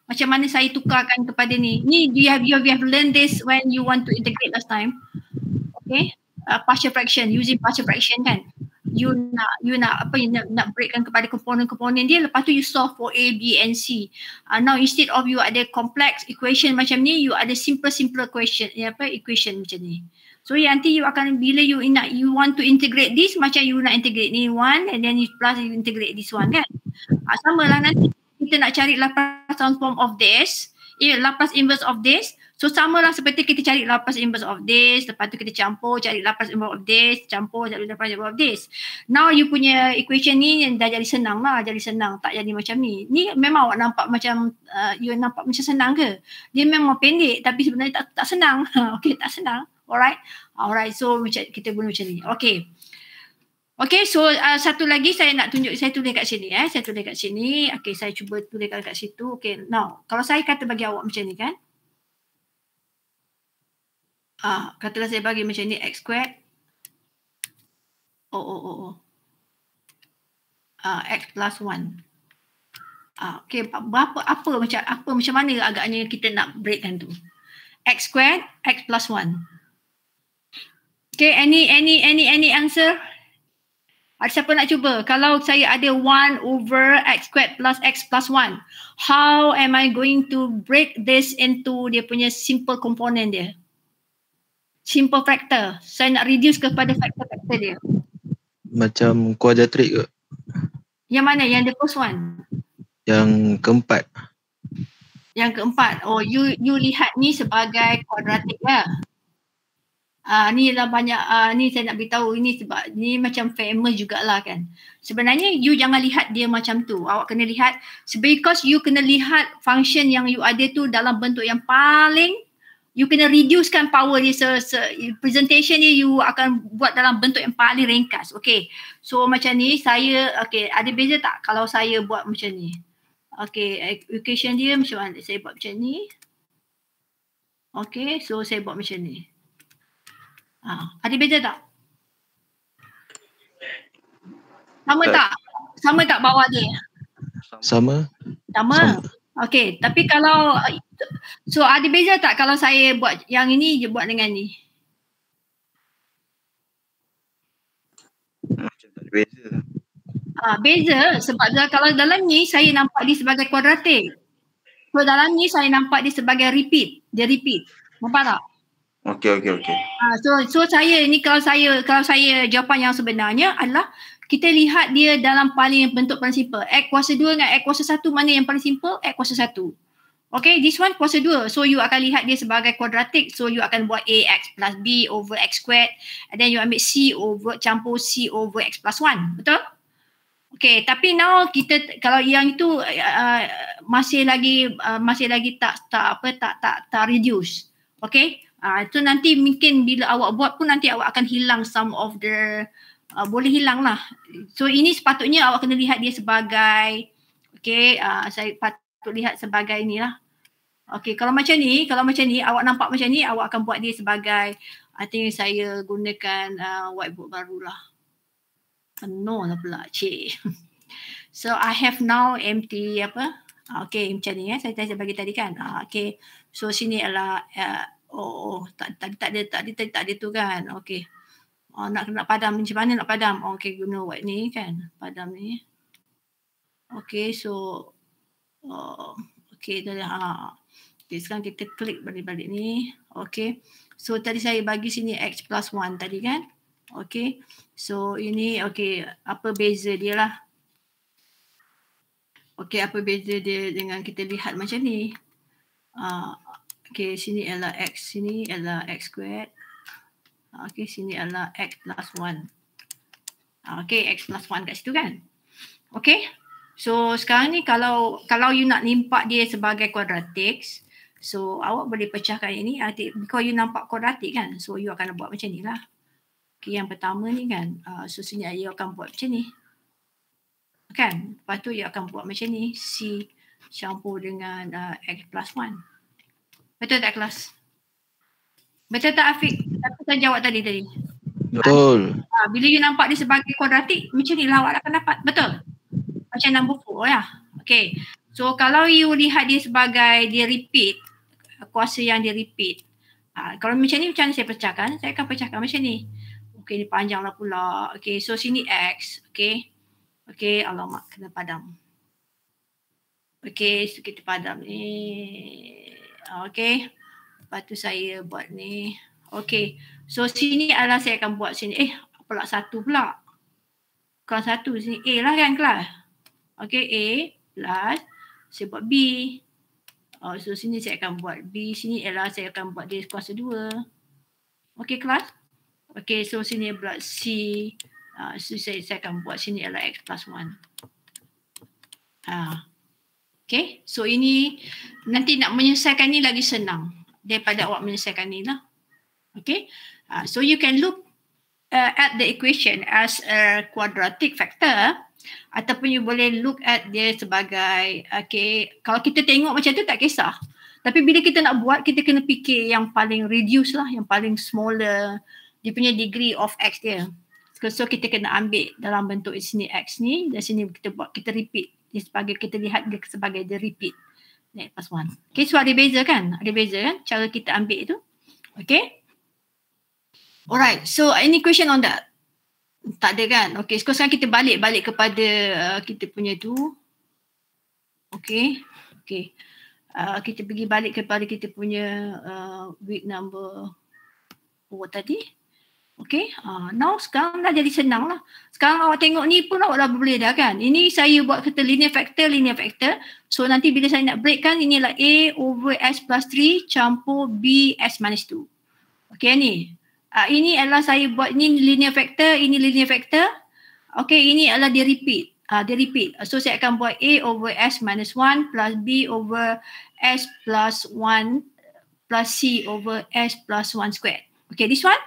Macam mana saya tukarkan kepada ni? Ni you have learned this when you want to integrate last time. Okay. Partial fraction, using partial fraction kan. You nak breakkan kepada komponen-komponen dia, lepas tu you solve for A, B and C. Now instead of you ada complex equation macam ni, you ada simple equation macam ni. So nanti you akan, bila you want to integrate this, macam you nak integrate ni one and then you plus you integrate this one kan. Sama lah nanti kita nak cari Laplace transform of this, Laplace inverse of this. So sama lah seperti kita cari Laplace inverse of this, lepas tu kita campur cari Laplace inverse of this, campur cari Laplace inverse of this. Now you punya equation ni dah jadi senang lah, jadi senang, tak jadi macam ni. Ni memang awak nampak macam, you nampak macam senang ke? Dia memang pendek tapi sebenarnya tak senang. Okay, tak senang. Alright, so kita guna macam ni. Okay, so satu lagi saya nak tunjuk, saya tulis kat sini. Saya tulis kat sini. Okay, saya cuba tuliskan kat situ. Okay, now kalau saya kata bagi awak macam ni kan. Katalah saya bagi macam ni x squared. X plus 1. Okay, apa macam mana agaknya kita nak breakkan tu? X squared, x plus 1. Okay, any answer? Ada siapa nak cuba? Kalau saya ada 1 over x squared plus x plus 1, how am I going to break this into dia punya simple component dia? Simple factor. Saya nak reduce kepada factor dia. Macam quadratic ke? Yang mana? Yang the first one? Yang keempat. Yang keempat. Oh, you lihat ni sebagai quadratic lah. Ni lah banyak, ni saya nak beritahu ini sebab ni macam famous jugalah kan. Sebenarnya you jangan lihat dia macam tu. Awak kena lihat, because you kena lihat function yang you ada tu dalam bentuk yang paling, you kena reducekan power dia, presentation dia you akan buat dalam bentuk yang paling ringkas. Okay, so macam ni saya, okay, ada beza tak kalau saya buat macam ni? Okay, equation dia macam mana? Saya buat macam ni. Okay, so saya buat macam ni. Ada beza tak? Sama tak bawah dia? Sama. Okay, tapi kalau, so ada beza tak kalau saya buat yang ini je buat dengan ni? Macam tak ada beza. Beza sebab kalau dalam ni saya nampak dia sebagai kuadratik. So dalam ni saya nampak dia sebagai repeat. Dia repeat. Nampak tak? Okey. So saya ni kalau saya jawapan yang sebenarnya adalah kita lihat dia dalam paling bentuk paling simple. X kuasa 2 dengan X kuasa 1, mana yang paling simple? X kuasa 1. Okay, this one kuasa 2. So you akan lihat dia sebagai kuadratik. So you akan buat AX plus B over X squared. And then you ambil C over, campur C over X plus 1. Betul? Okay, tapi now kita, kalau yang itu masih lagi tak reduce. Okay? Itu nanti mungkin bila awak buat pun nanti awak akan hilang some of the, boleh hilang lah. So ini sepatutnya awak kena lihat dia sebagai, okay, saya patut lihat sebagai ni lah. Okay, kalau macam ni, awak nampak macam ni, awak akan buat dia sebagai, I think saya gunakan whiteboard barulah. Penuh lah pula, cik. So I have now empty apa? Okay, macam ni saya bagi tadi kan. Okay, so sini adalah, tak ada tu kan. Okay. Nak padam macam mana nak padam? Okay, guna white ni kan. Padam ni. Okay, so okay, dah. Okay, sekarang kita klik balik ni. Okay. So tadi saya bagi sini X plus 1 tadi kan. Okay. So ini okay, apa beza dia lah. Okay, apa beza dia dengan kita lihat macam ni. Okay, sini adalah X, sini adalah X squared. Okay, sini adalah X plus 1. Okay, X plus 1 kat situ kan. Okay. So sekarang ni kalau you nak nimpak dia sebagai quadratic, so awak boleh pecahkan ini. Because you nampak quadratic kan. So you akan buat macam ni lah. Okay, yang pertama ni kan. So sini you akan buat macam ni. Kan. Lepas tu you akan buat macam ni. C campur dengan X plus 1. Betul tak kelas? Betul tak Afiq? Tapi saya jawab tadi. Betul. Bila you nampak dia sebagai kuadratik, macam ni lah awak akan dapat. Betul? Macam number 4 ya. Okay. So kalau you lihat dia sebagai dia repeat, kuasa yang dia repeat. Kalau macam ni macam mana saya pecahkan? Saya akan pecahkan macam ni. Okay, ni panjang lah pula. Okay, so sini X. Okay. Okay, alamak kena padam. Okay, so kita padam ni. Okay. Lepas tu saya buat ni. Okay. So sini adalah saya akan buat sini. Pula 1 pula. Bukan 1 sini A lah kan kelas. Okay, A plus saya buat B. So sini saya akan buat B. Sini adalah saya akan buat dia kuasa 2. Okay kelas. Okay, so sini pula C. So saya akan buat sini adalah X plus 1. Okay, so ini nanti nak menyelesaikan ni lagi senang daripada awak menyelesaikan ni lah. Okay, so you can look at the equation as a quadratic factor ataupun you boleh look at dia sebagai, okay, kalau kita tengok macam tu tak kisah. Tapi bila kita nak buat, kita kena fikir yang paling reduce lah, yang paling smaller, dia punya degree of X dia. So kita kena ambil dalam bentuk sini X ni, dan sini kita buat, kita repeat. Dia sebagai, kita lihat dia sebagai the repeat. Next plus 1. Okay, so ada beza kan? Ada beza kan? Cara kita ambil itu. Okay. Alright, so any question on that? Tak ada kan? Okay, so sekarang kita balik kepada kita punya tu. Okay. Okay. Kita pergi balik kepada kita punya week number 4 tadi. Okay, now sekarang dah jadi senang lah. Sekarang awak tengok ni pun awak dah boleh dah kan. Ini saya buat kata linear factor. So nanti bila saya nak break kan, inilah A over S plus 3 campur B S minus 2. Okay ni. Ini adalah saya buat, ini linear factor, ini linear factor. Okay, ini adalah dia repeat. Dia repeat. So saya akan buat A over S minus 1 plus B over S plus 1 plus C over S plus 1 square. Okay, this one.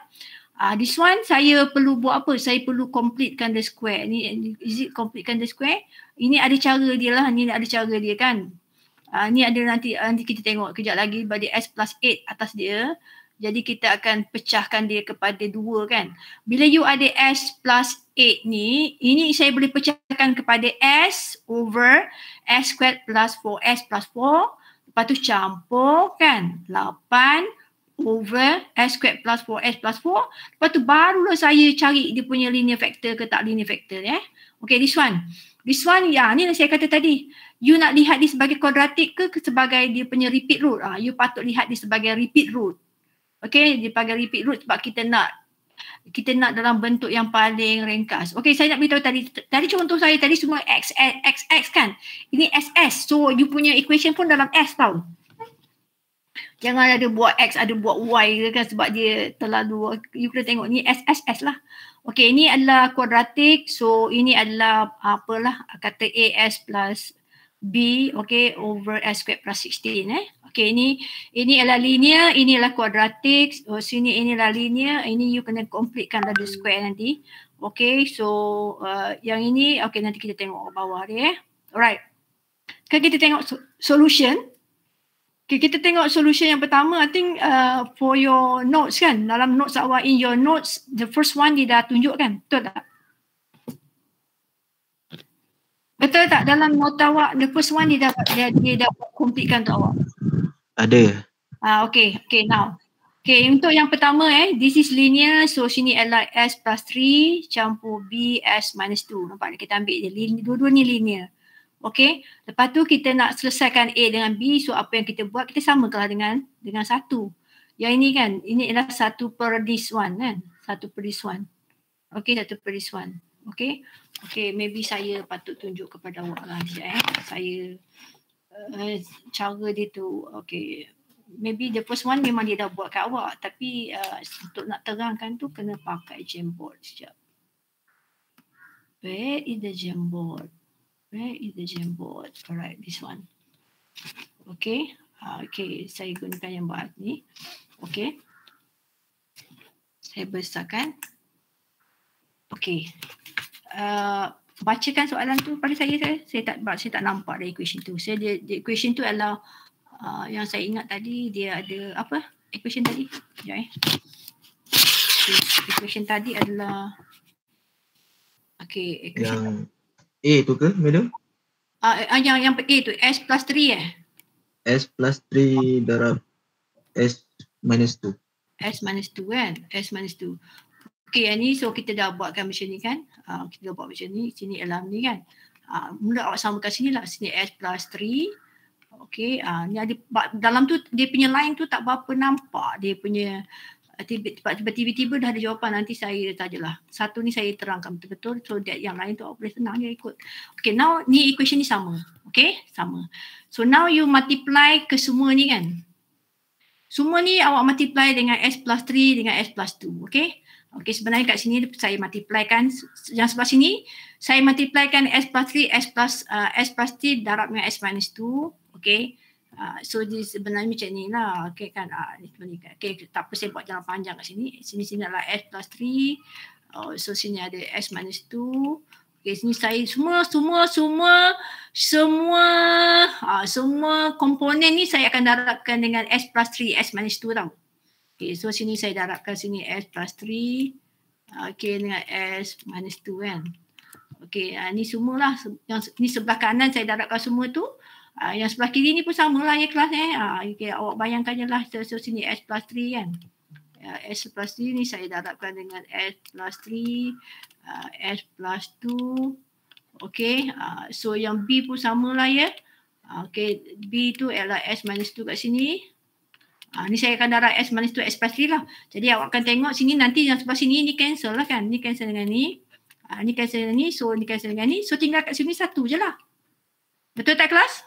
This one saya perlu buat apa? Saya perlu completekan the square. Ni is it completekan the square? Ini ada cara dia lah. Ni ada cara dia kan. Ni ada nanti kita tengok kejap lagi pada S plus 8 atas dia. Jadi kita akan pecahkan dia kepada 2 kan. Bila you ada S plus 8 ni, ini saya boleh pecahkan kepada S over S squared plus 4S plus 4. Lepas tu campur kan. 8 over S squared plus 4S plus 4. Lepas tu barulah saya cari dia punya linear factor ke tak linear factor ya. Okay, this one. This one, ya, ni yang saya kata tadi. You nak lihat dia sebagai kuadratik ke sebagai dia punya repeat root? You patut lihat dia sebagai repeat root. Okay, dia sebagai repeat root sebab kita nak dalam bentuk yang paling ringkas. Okay, saya nak beritahu tadi contoh saya tadi semua X kan. Ini SS. So, you punya equation pun dalam S tau. Jangan ada buat X, ada buat Y kan sebab dia terlalu, you kena tengok ni SSS lah. Okay, ini adalah kuadratik. So, ini adalah apalah, kata AS plus B, okay, over S squared plus 16 Okay, ini adalah linear, ini adalah kuadratik. So, sini inilah linear, ini you kena completekan the square nanti. Okay, so yang ini, okay, nanti kita tengok bawah dia. Alright. Kan kita tengok solution. Okay, kita tengok solution yang pertama. I think for your notes kan, dalam notes awak, in your notes, the first one dia dah tunjuk kan, betul tak? Betul tak? Dalam note awak, the first one dia dah completekan untuk awak. Ada. Okay, now. Okay, untuk yang pertama this is linear, so sini adalah S plus 3 campur B S minus 2. Nampak kita ambil dia, dua-dua ni linear. Okay, lepas tu kita nak selesaikan A dengan B, so apa yang kita buat, kita samakanlah dengan 1. Yang ini kan, ini adalah 1 per this one kan, 1 per this one. Okay, 1 per this one. Okay, maybe saya patut tunjuk kepada awak lah saya cara dia tu. Okay, maybe the first one memang dia dah buat kat awak, tapi untuk nak terangkan tu kena pakai Jamboard sekejap. Where is the Jamboard? Alright, this one. Okay. Okay, saya gunakan yang buat ni. Okay. Saya besarkan. Okay. Bacakan soalan tu pada saya. Saya tak nampak dari equation tu. The equation tu adalah yang saya ingat tadi, dia ada apa? Equation tadi. Sekejap Equation tadi adalah okay, equation Yang A tu ke, madam? Yang A tu S plus 3 S plus 3 darab S minus 2. S minus 2 kan? S minus 2. Okay, yang ni so kita dah buatkan macam ni kan? Kita dah buat macam ni, sini alam ni kan? Mula awak samakan sini lah, sini S plus 3. Okay, ni ada dalam tu dia punya line tu tak berapa nampak dia punya Tiba-tiba dah ada jawapan, nanti saya sajalah. Satu ni saya terangkan betul-betul so that yang lain tu boleh senang je ikut. Okay, now ni equation ni sama. Okay, sama. So now you multiply ke semua ni kan. Semua ni awak multiply dengan S plus 3 dengan S plus 2. Okay. Okay, sebenarnya kat sini saya multiplykan yang sebelah sini. Saya multiplykan S plus 3, S plus 3 darab dengan S minus 2. Okay. So dia sebenarnya macam ni lah. Okay kan. Okay, tak apa saya buat jalan panjang kat sini. Sini adalah S plus 3. So sini ada S minus 2. Okay, sini saya semua komponen ni saya akan darabkan dengan S plus 3, S minus 2 tau. Okay, so sini saya darabkan sini S plus 3. Okay, dengan S minus 2 kan. Okay, ni semualah. Yang ni sebelah kanan saya darabkan semua tu. Yang sebelah kiri ni pun samalah ya kelas okay, awak bayangkan je lah. So sini S plus 3 kan. S plus 3 ni saya darabkan dengan S plus 3, S plus 2. Okay, so yang B pun samalah ya. Okay, B tu adalah S minus 2 kat sini. Ni saya akan darab S minus 2, S plus 3 lah. Jadi awak akan tengok sini nanti yang sebelah sini ni cancel lah kan. Ni cancel dengan ni. Ni cancel dengan ni. So ni cancel dengan ni. So tinggal kat sini satu je lah. Betul tak kelas?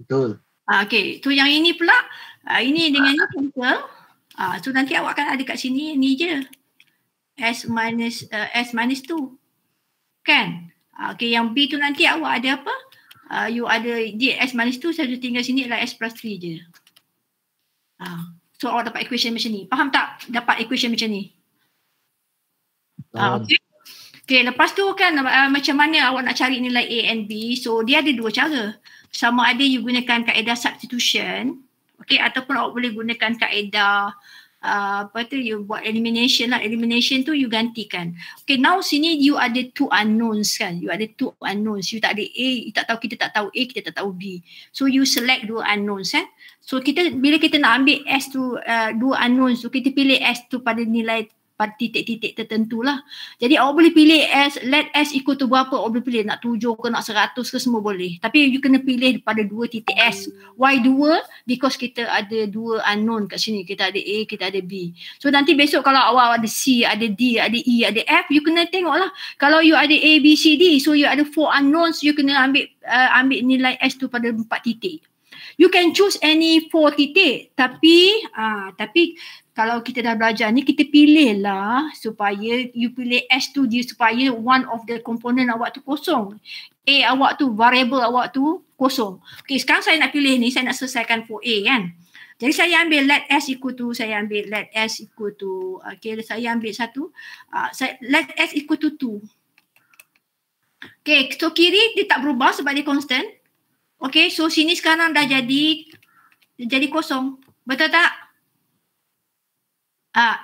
Betul. Okay. So yang ini pula. Ini dengan ni cancel. So nanti awak akan ada kat sini ni je. S minus 2. Kan? Okay. Yang B tu nanti awak ada apa? You ada di S minus 2, saya tinggal sini adalah S plus 3 je. So awak dapat equation macam ni. Faham tak? Dapat equation macam ni. Okay. Okay, lepas tu kan macam mana awak nak cari nilai A and B. So dia ada dua cara. Sama ada you gunakan kaedah substitution. Okay, ataupun awak boleh gunakan kaedah you buat elimination lah. Elimination tu you gantikan. Okay, now sini you ada two unknowns kan. You ada two unknowns. You tak ada A, kita tak tahu A, kita tak tahu B. So you select dua unknowns kan. So bila kita nak ambil S tu, dua unknowns tu, kita pilih S tu pada nilai pada titik-titik tertentu lah. Jadi awak boleh pilih let S equal to berapa, awak boleh pilih nak 7 ke nak 100 ke semua boleh. Tapi you kena pilih pada dua titik S. Why dua? Because kita ada dua unknown kat sini. Kita ada A, kita ada B. So nanti besok kalau awak ada C, ada D, ada E, ada F, you kena tengok lah. Kalau you ada A, B, C, D, so you ada 4 unknowns, you kena ambil nilai S tu pada 4 titik. You can choose any 4 titik. Tapi kalau kita dah belajar ni, kita pilih lah supaya you pilih S tu dia supaya one of the component awak tu kosong. A awak tu, variable awak tu kosong. Okay, sekarang saya nak pilih ni, saya nak selesaikan for A kan. Jadi saya ambil let S equal to, okay, saya ambil satu. Let S equal to 2. Okay, so kiri dia tak berubah sebab dia constant. Okay, so sini sekarang dah jadi kosong. Betul tak?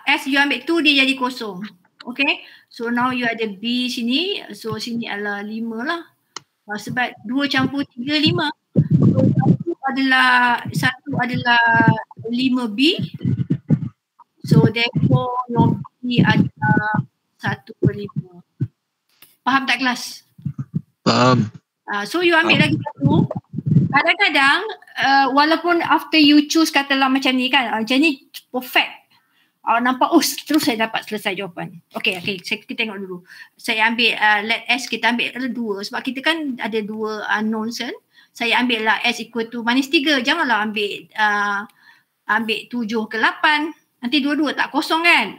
S you ambil 2 dia jadi kosong. Okay. So now you ada B sini. So sini adalah 5 lah. Sebab 2 campur 3, 5. So satu adalah 5B. So therefore your B adalah 1/5. Faham tak kelas? Faham. So you ambil lagi satu. Kadang-kadang walaupun after you choose katalah macam ni kan. Macam ni perfect. Nampak terus saya dapat selesai jawapan. Okay, kita tengok dulu. Saya ambil let S, kita ambil 2 sebab kita kan ada 2 unknowns kan. Saya ambil lah S equal to minus 3. Janganlah ambil 7 ke 8. Nanti dua-dua tak kosong kan.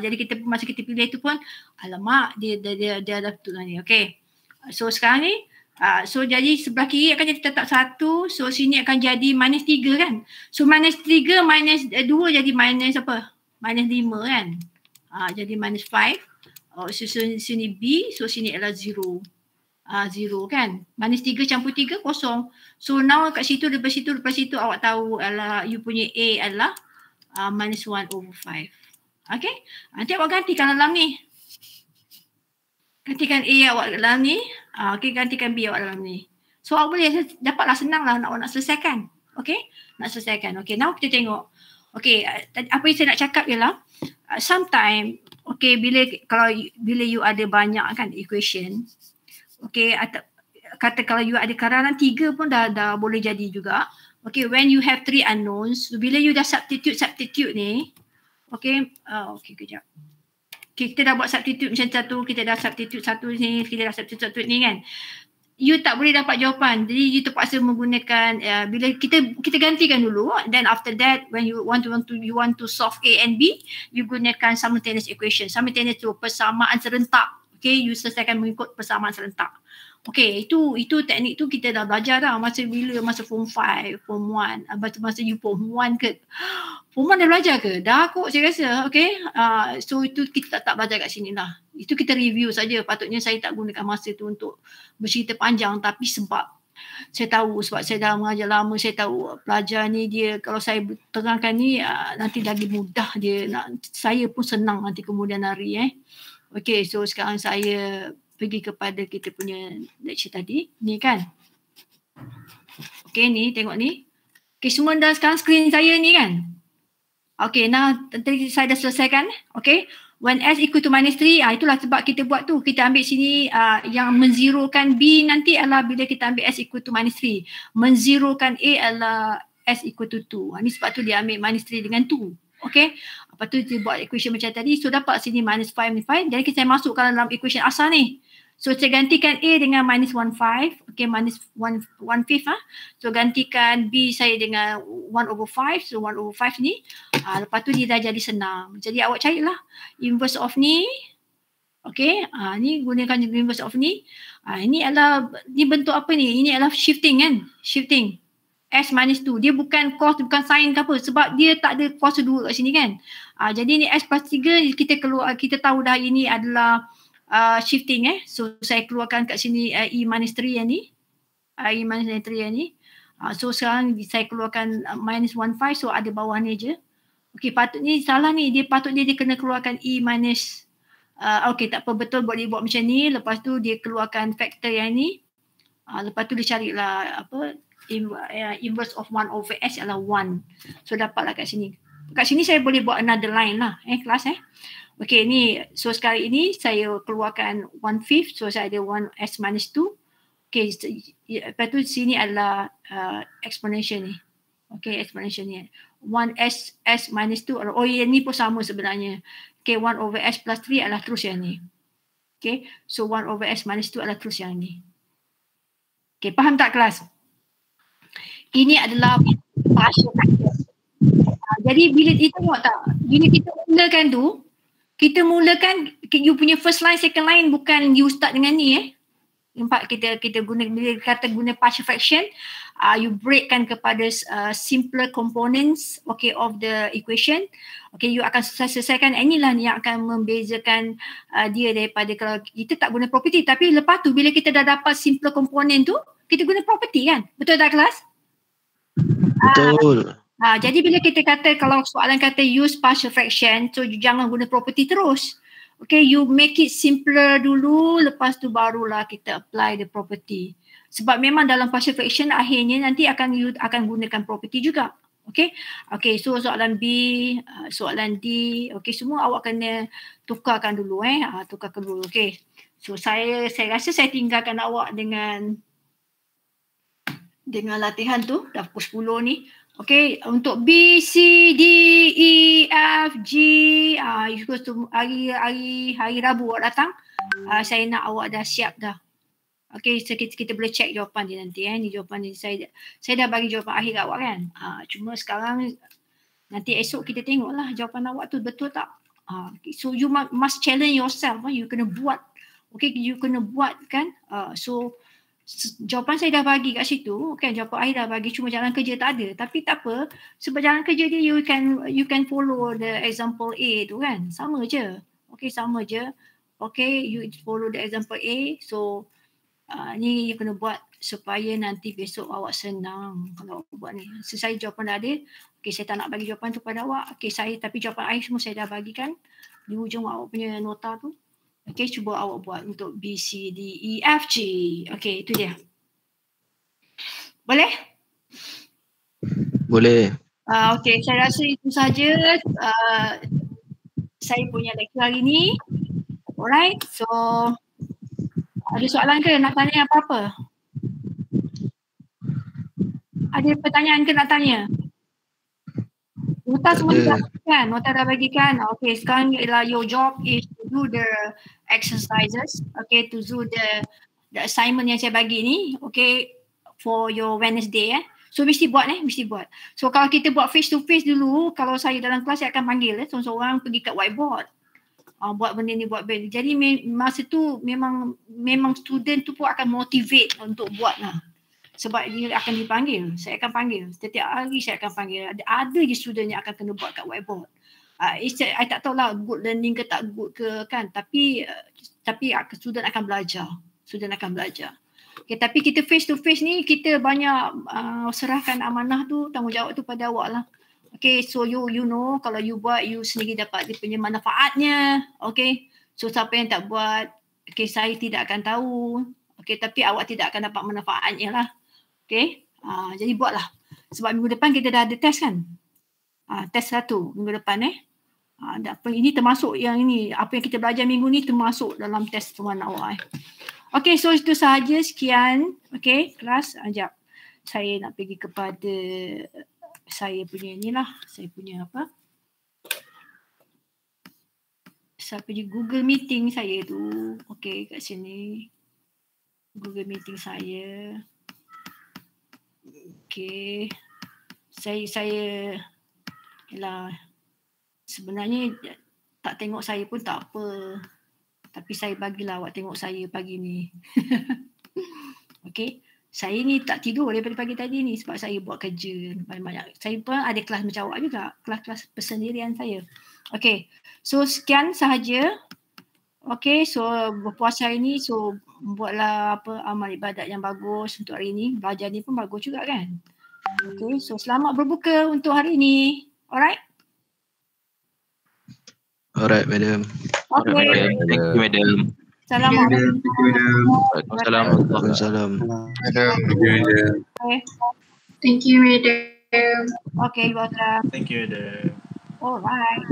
Jadi masa kita pilih tu pun alamak dia ada betul ni. Okay. So sekarang ni so jadi sebelah kiri akan jadi tetap 1. So sini akan jadi minus 3 kan. So minus 3 minus 2 jadi minus apa? Minus 5 kan. Jadi minus 5. So sini B. So sini adalah 0. 0 kan. Minus 3 campur 3 kosong. So now kat situ lepas situ awak tahu adalah you punya A adalah minus 1/5. Okay. Nanti awak gantikan dalam ni. Gantikan A awak dalam ni. Okay, gantikan B awak dalam ni. So awak boleh dapatlah senang lah awak nak selesaikan. Okay. Nak selesaikan. Okay. Now kita tengok. Okay, apa yang saya nak cakap ialah sometimes, okay, bila you ada banyak kan equation, okay, kata kalau you ada karanan 3 pun dah boleh jadi juga. Okay, when you have 3 unknowns, so bila you dah substitute ni, okay, kejap. Okay, kita dah buat substitute macam satu, kita dah substitute satu ni, kita dah substitute satu ni kan. You tak boleh dapat jawapan. Jadi you terpaksa menggunakan bila kita gantikan dulu, then after that when you want to solve A and B, you gunakan simultaneous equation. Simultaneous tu persamaan serentak. Okay, you selesaikan mengikut persamaan serentak. Okay, itu teknik tu kita dah belajar dah masa form 5, form 1, masa you form 1 ke. Form 1 dah belajar ke? Dah kot saya rasa. Okay, so itu kita tak belajar kat sini lah. Itu kita review saja. Patutnya saya tak gunakan masa tu untuk bercerita panjang, tapi sebab saya tahu, sebab saya dah mengajar lama, saya tahu pelajar ni dia kalau saya terangkan ni nanti lagi mudah dia saya pun senang nanti kemudian hari Okay, so sekarang saya pergi kepada kita punya lecture tadi. Ni kan. Okay, ni tengok ni. Okay, semua dah sekarang screen saya ni kan. Okay, nah tadi saya dah selesaikan. Okay, when S equal to -3, itulah sebab kita buat tu. Kita ambil sini yang menzerokan B nanti adalah bila kita ambil S equal to -3. Menzerokan A adalah S equal to 2. Ni sebab tu dia ambil -3 dengan 2. Okay, lepas tu dia buat equation macam tadi. So dapat sini -5 ni 5. Jadi kita masukkan dalam equation asal ni. So saya gantikan A dengan -1/5. Okay, -1/5 So gantikan B saya dengan 1/5. So 1/5 ni. Lepas tu dia dah jadi senang. Jadi awak carilah inverse of ni. Okay, ni gunakan inverse of ni. Ini adalah, ni bentuk apa ni? Ini adalah shifting kan? Shifting. S -2. Dia bukan cos, bukan sin ke apa. Sebab dia tak ada cos 2 kat sini kan. Jadi ni S plus 3 kita tahu dah ini adalah shifting So saya keluarkan kat sini E -3 yang ni. E -3 yang ni. So sekarang saya keluarkan -1/5. So ada bawah ni je. Okay, patutnya salah ni. Dia kena keluarkan E minus. Okay, tak apa, betul boleh buat macam ni. Lepas tu dia keluarkan faktor yang ni. Lepas tu dia carilah apa inverse of 1/S adalah 1. So dapatlah kat sini. Kat sini saya boleh buat another line lah kelas Okay, ni so sekali ini saya keluarkan 1/5. So saya ada 1S minus 2. Okay, lepas tu sini adalah exponential ni. Okay, exponential ni 1S minus 2. Yang ni pun sama sebenarnya. Okay, 1/S plus 3 adalah terus yang ni. Okay, so 1/S minus 2 adalah terus yang ni. Okay, faham tak kelas? Ini adalah partial factor. Jadi bila kita tengok tak, bila kita mulakan tu, kita mulakan you punya first line, second line bukan you start dengan ni Nampak kita guna, bila kata guna partial fraction, you breakkan kepada simpler components of the equation. Okay, you akan selesaikan. Inilah yang akan membezakan dia daripada kalau kita tak guna property. Tapi lepas tu bila kita dah dapat simpler component tu, kita guna property kan? Betul tak kelas? Betul. Jadi bila kita kata, kalau soalan kata use partial fraction, so you jangan guna property terus. Okay, you make it simpler dulu, lepas tu barulah kita apply the property. Sebab memang dalam partial fraction akhirnya nanti you akan gunakan property juga. Okay, so soalan B, soalan D, okay, semua awak kena tukarkan dulu tukarkan dulu. Okay, so saya rasa saya tinggalkan awak dengan latihan tu, dah pukul 10 ni. Okay, untuk B, C, D, E, F, G, hari Rabu awak datang, saya nak awak dah siap dah. Okay, so kita boleh check jawapan dia nanti. Ni jawapan dia, saya dah bagi jawapan akhir kat awak kan. Cuma sekarang, nanti esok kita tengoklah jawapan awak tu betul tak. So you must challenge yourself. You kena buat. Okay, you kena buat kan. So jawapan saya dah bagi kat situ kan, jawapan akhir dah bagi, cuma jalan kerja tak ada. Tapi tak apa, sebab jalan kerja dia you can follow the example A tu kan, sama je. Okay, sama je. Okay, you follow the example A. So ni you kena buat supaya nanti besok awak senang kalau awak buat ni. So saya jawapan dah ada. Okay, saya tak nak bagi jawapan tu pada awak. Okay, tapi jawapan akhir semua saya dah bagikan di ujung awak punya nota tu. Okay, cuba awak buat untuk B, C, D, E, F, G. Okay, itu dia. Boleh? Boleh. Okay, saya rasa itu saja saya punya lecture hari ni. Alright, so ada soalan ke? Nak tanya apa-apa? Ada pertanyaan ke nak tanya? Nota semua dah bagikan, nota dah bagikan. Okay, sekarang ialah your job is to do the exercises, okay, to do the assignment yang saya bagi ni, okay, for your Wednesday So mesti buat mesti buat. So kalau kita buat face to face dulu, kalau saya dalam kelas saya akan panggil seorang-seorang pergi kat whiteboard. Buat benda ni, buat benda. Jadi masa tu memang student tu pun akan motivate untuk buat lah. Sebab dia akan dipanggil. Saya akan panggil. Setiap hari saya akan panggil. Ada je student yang akan kena buat kat whiteboard. I tak tahulah good learning ke tak good ke kan. Tapi student akan belajar. Okay, tapi kita face to face ni kita banyak serahkan amanah tu, tanggungjawab tu pada awak lah. Okay, so you know kalau you buat, you sendiri dapat dia punya manfaatnya. Okay, so siapa yang tak buat, okay, saya tidak akan tahu. Okay, tapi awak tidak akan dapat manfaatnya lah. Okay, jadi buatlah. Sebab minggu depan kita dah ada test kan. Test 1 minggu depan ini termasuk yang ini, apa yang kita belajar minggu ni termasuk dalam test tuan awak Okay, so itu sahaja, sekian. Okay, kelas. Sekejap. Saya nak pergi kepada saya punya inilah. Saya punya apa? Saya pergi Google Meeting saya tu. Okay, kat sini. Google Meeting saya. Okay. Saya yalah, sebenarnya tak tengok saya pun tak apa. Tapi saya bagilah awak tengok saya pagi ni. Okay. Saya ni tak tidur daripada pagi tadi ni sebab saya buat kerja banyak-banyak. Saya pun ada kelas macam awak juga. Kelas-kelas persendirian saya. Okay. So sekian sahaja. Okay. So berpuasa hari ni. So buatlah amal ibadat yang bagus untuk hari ni. Belajar ni pun bagus juga kan. Okay. So selamat berbuka untuk hari ni. Alright. Alright, madam. Okay. Thank you, madam. Assalamualaikum. Waalaikumsalam. Okay. Thank you, madam. Okay, welcome. Thank you, madam. Alright.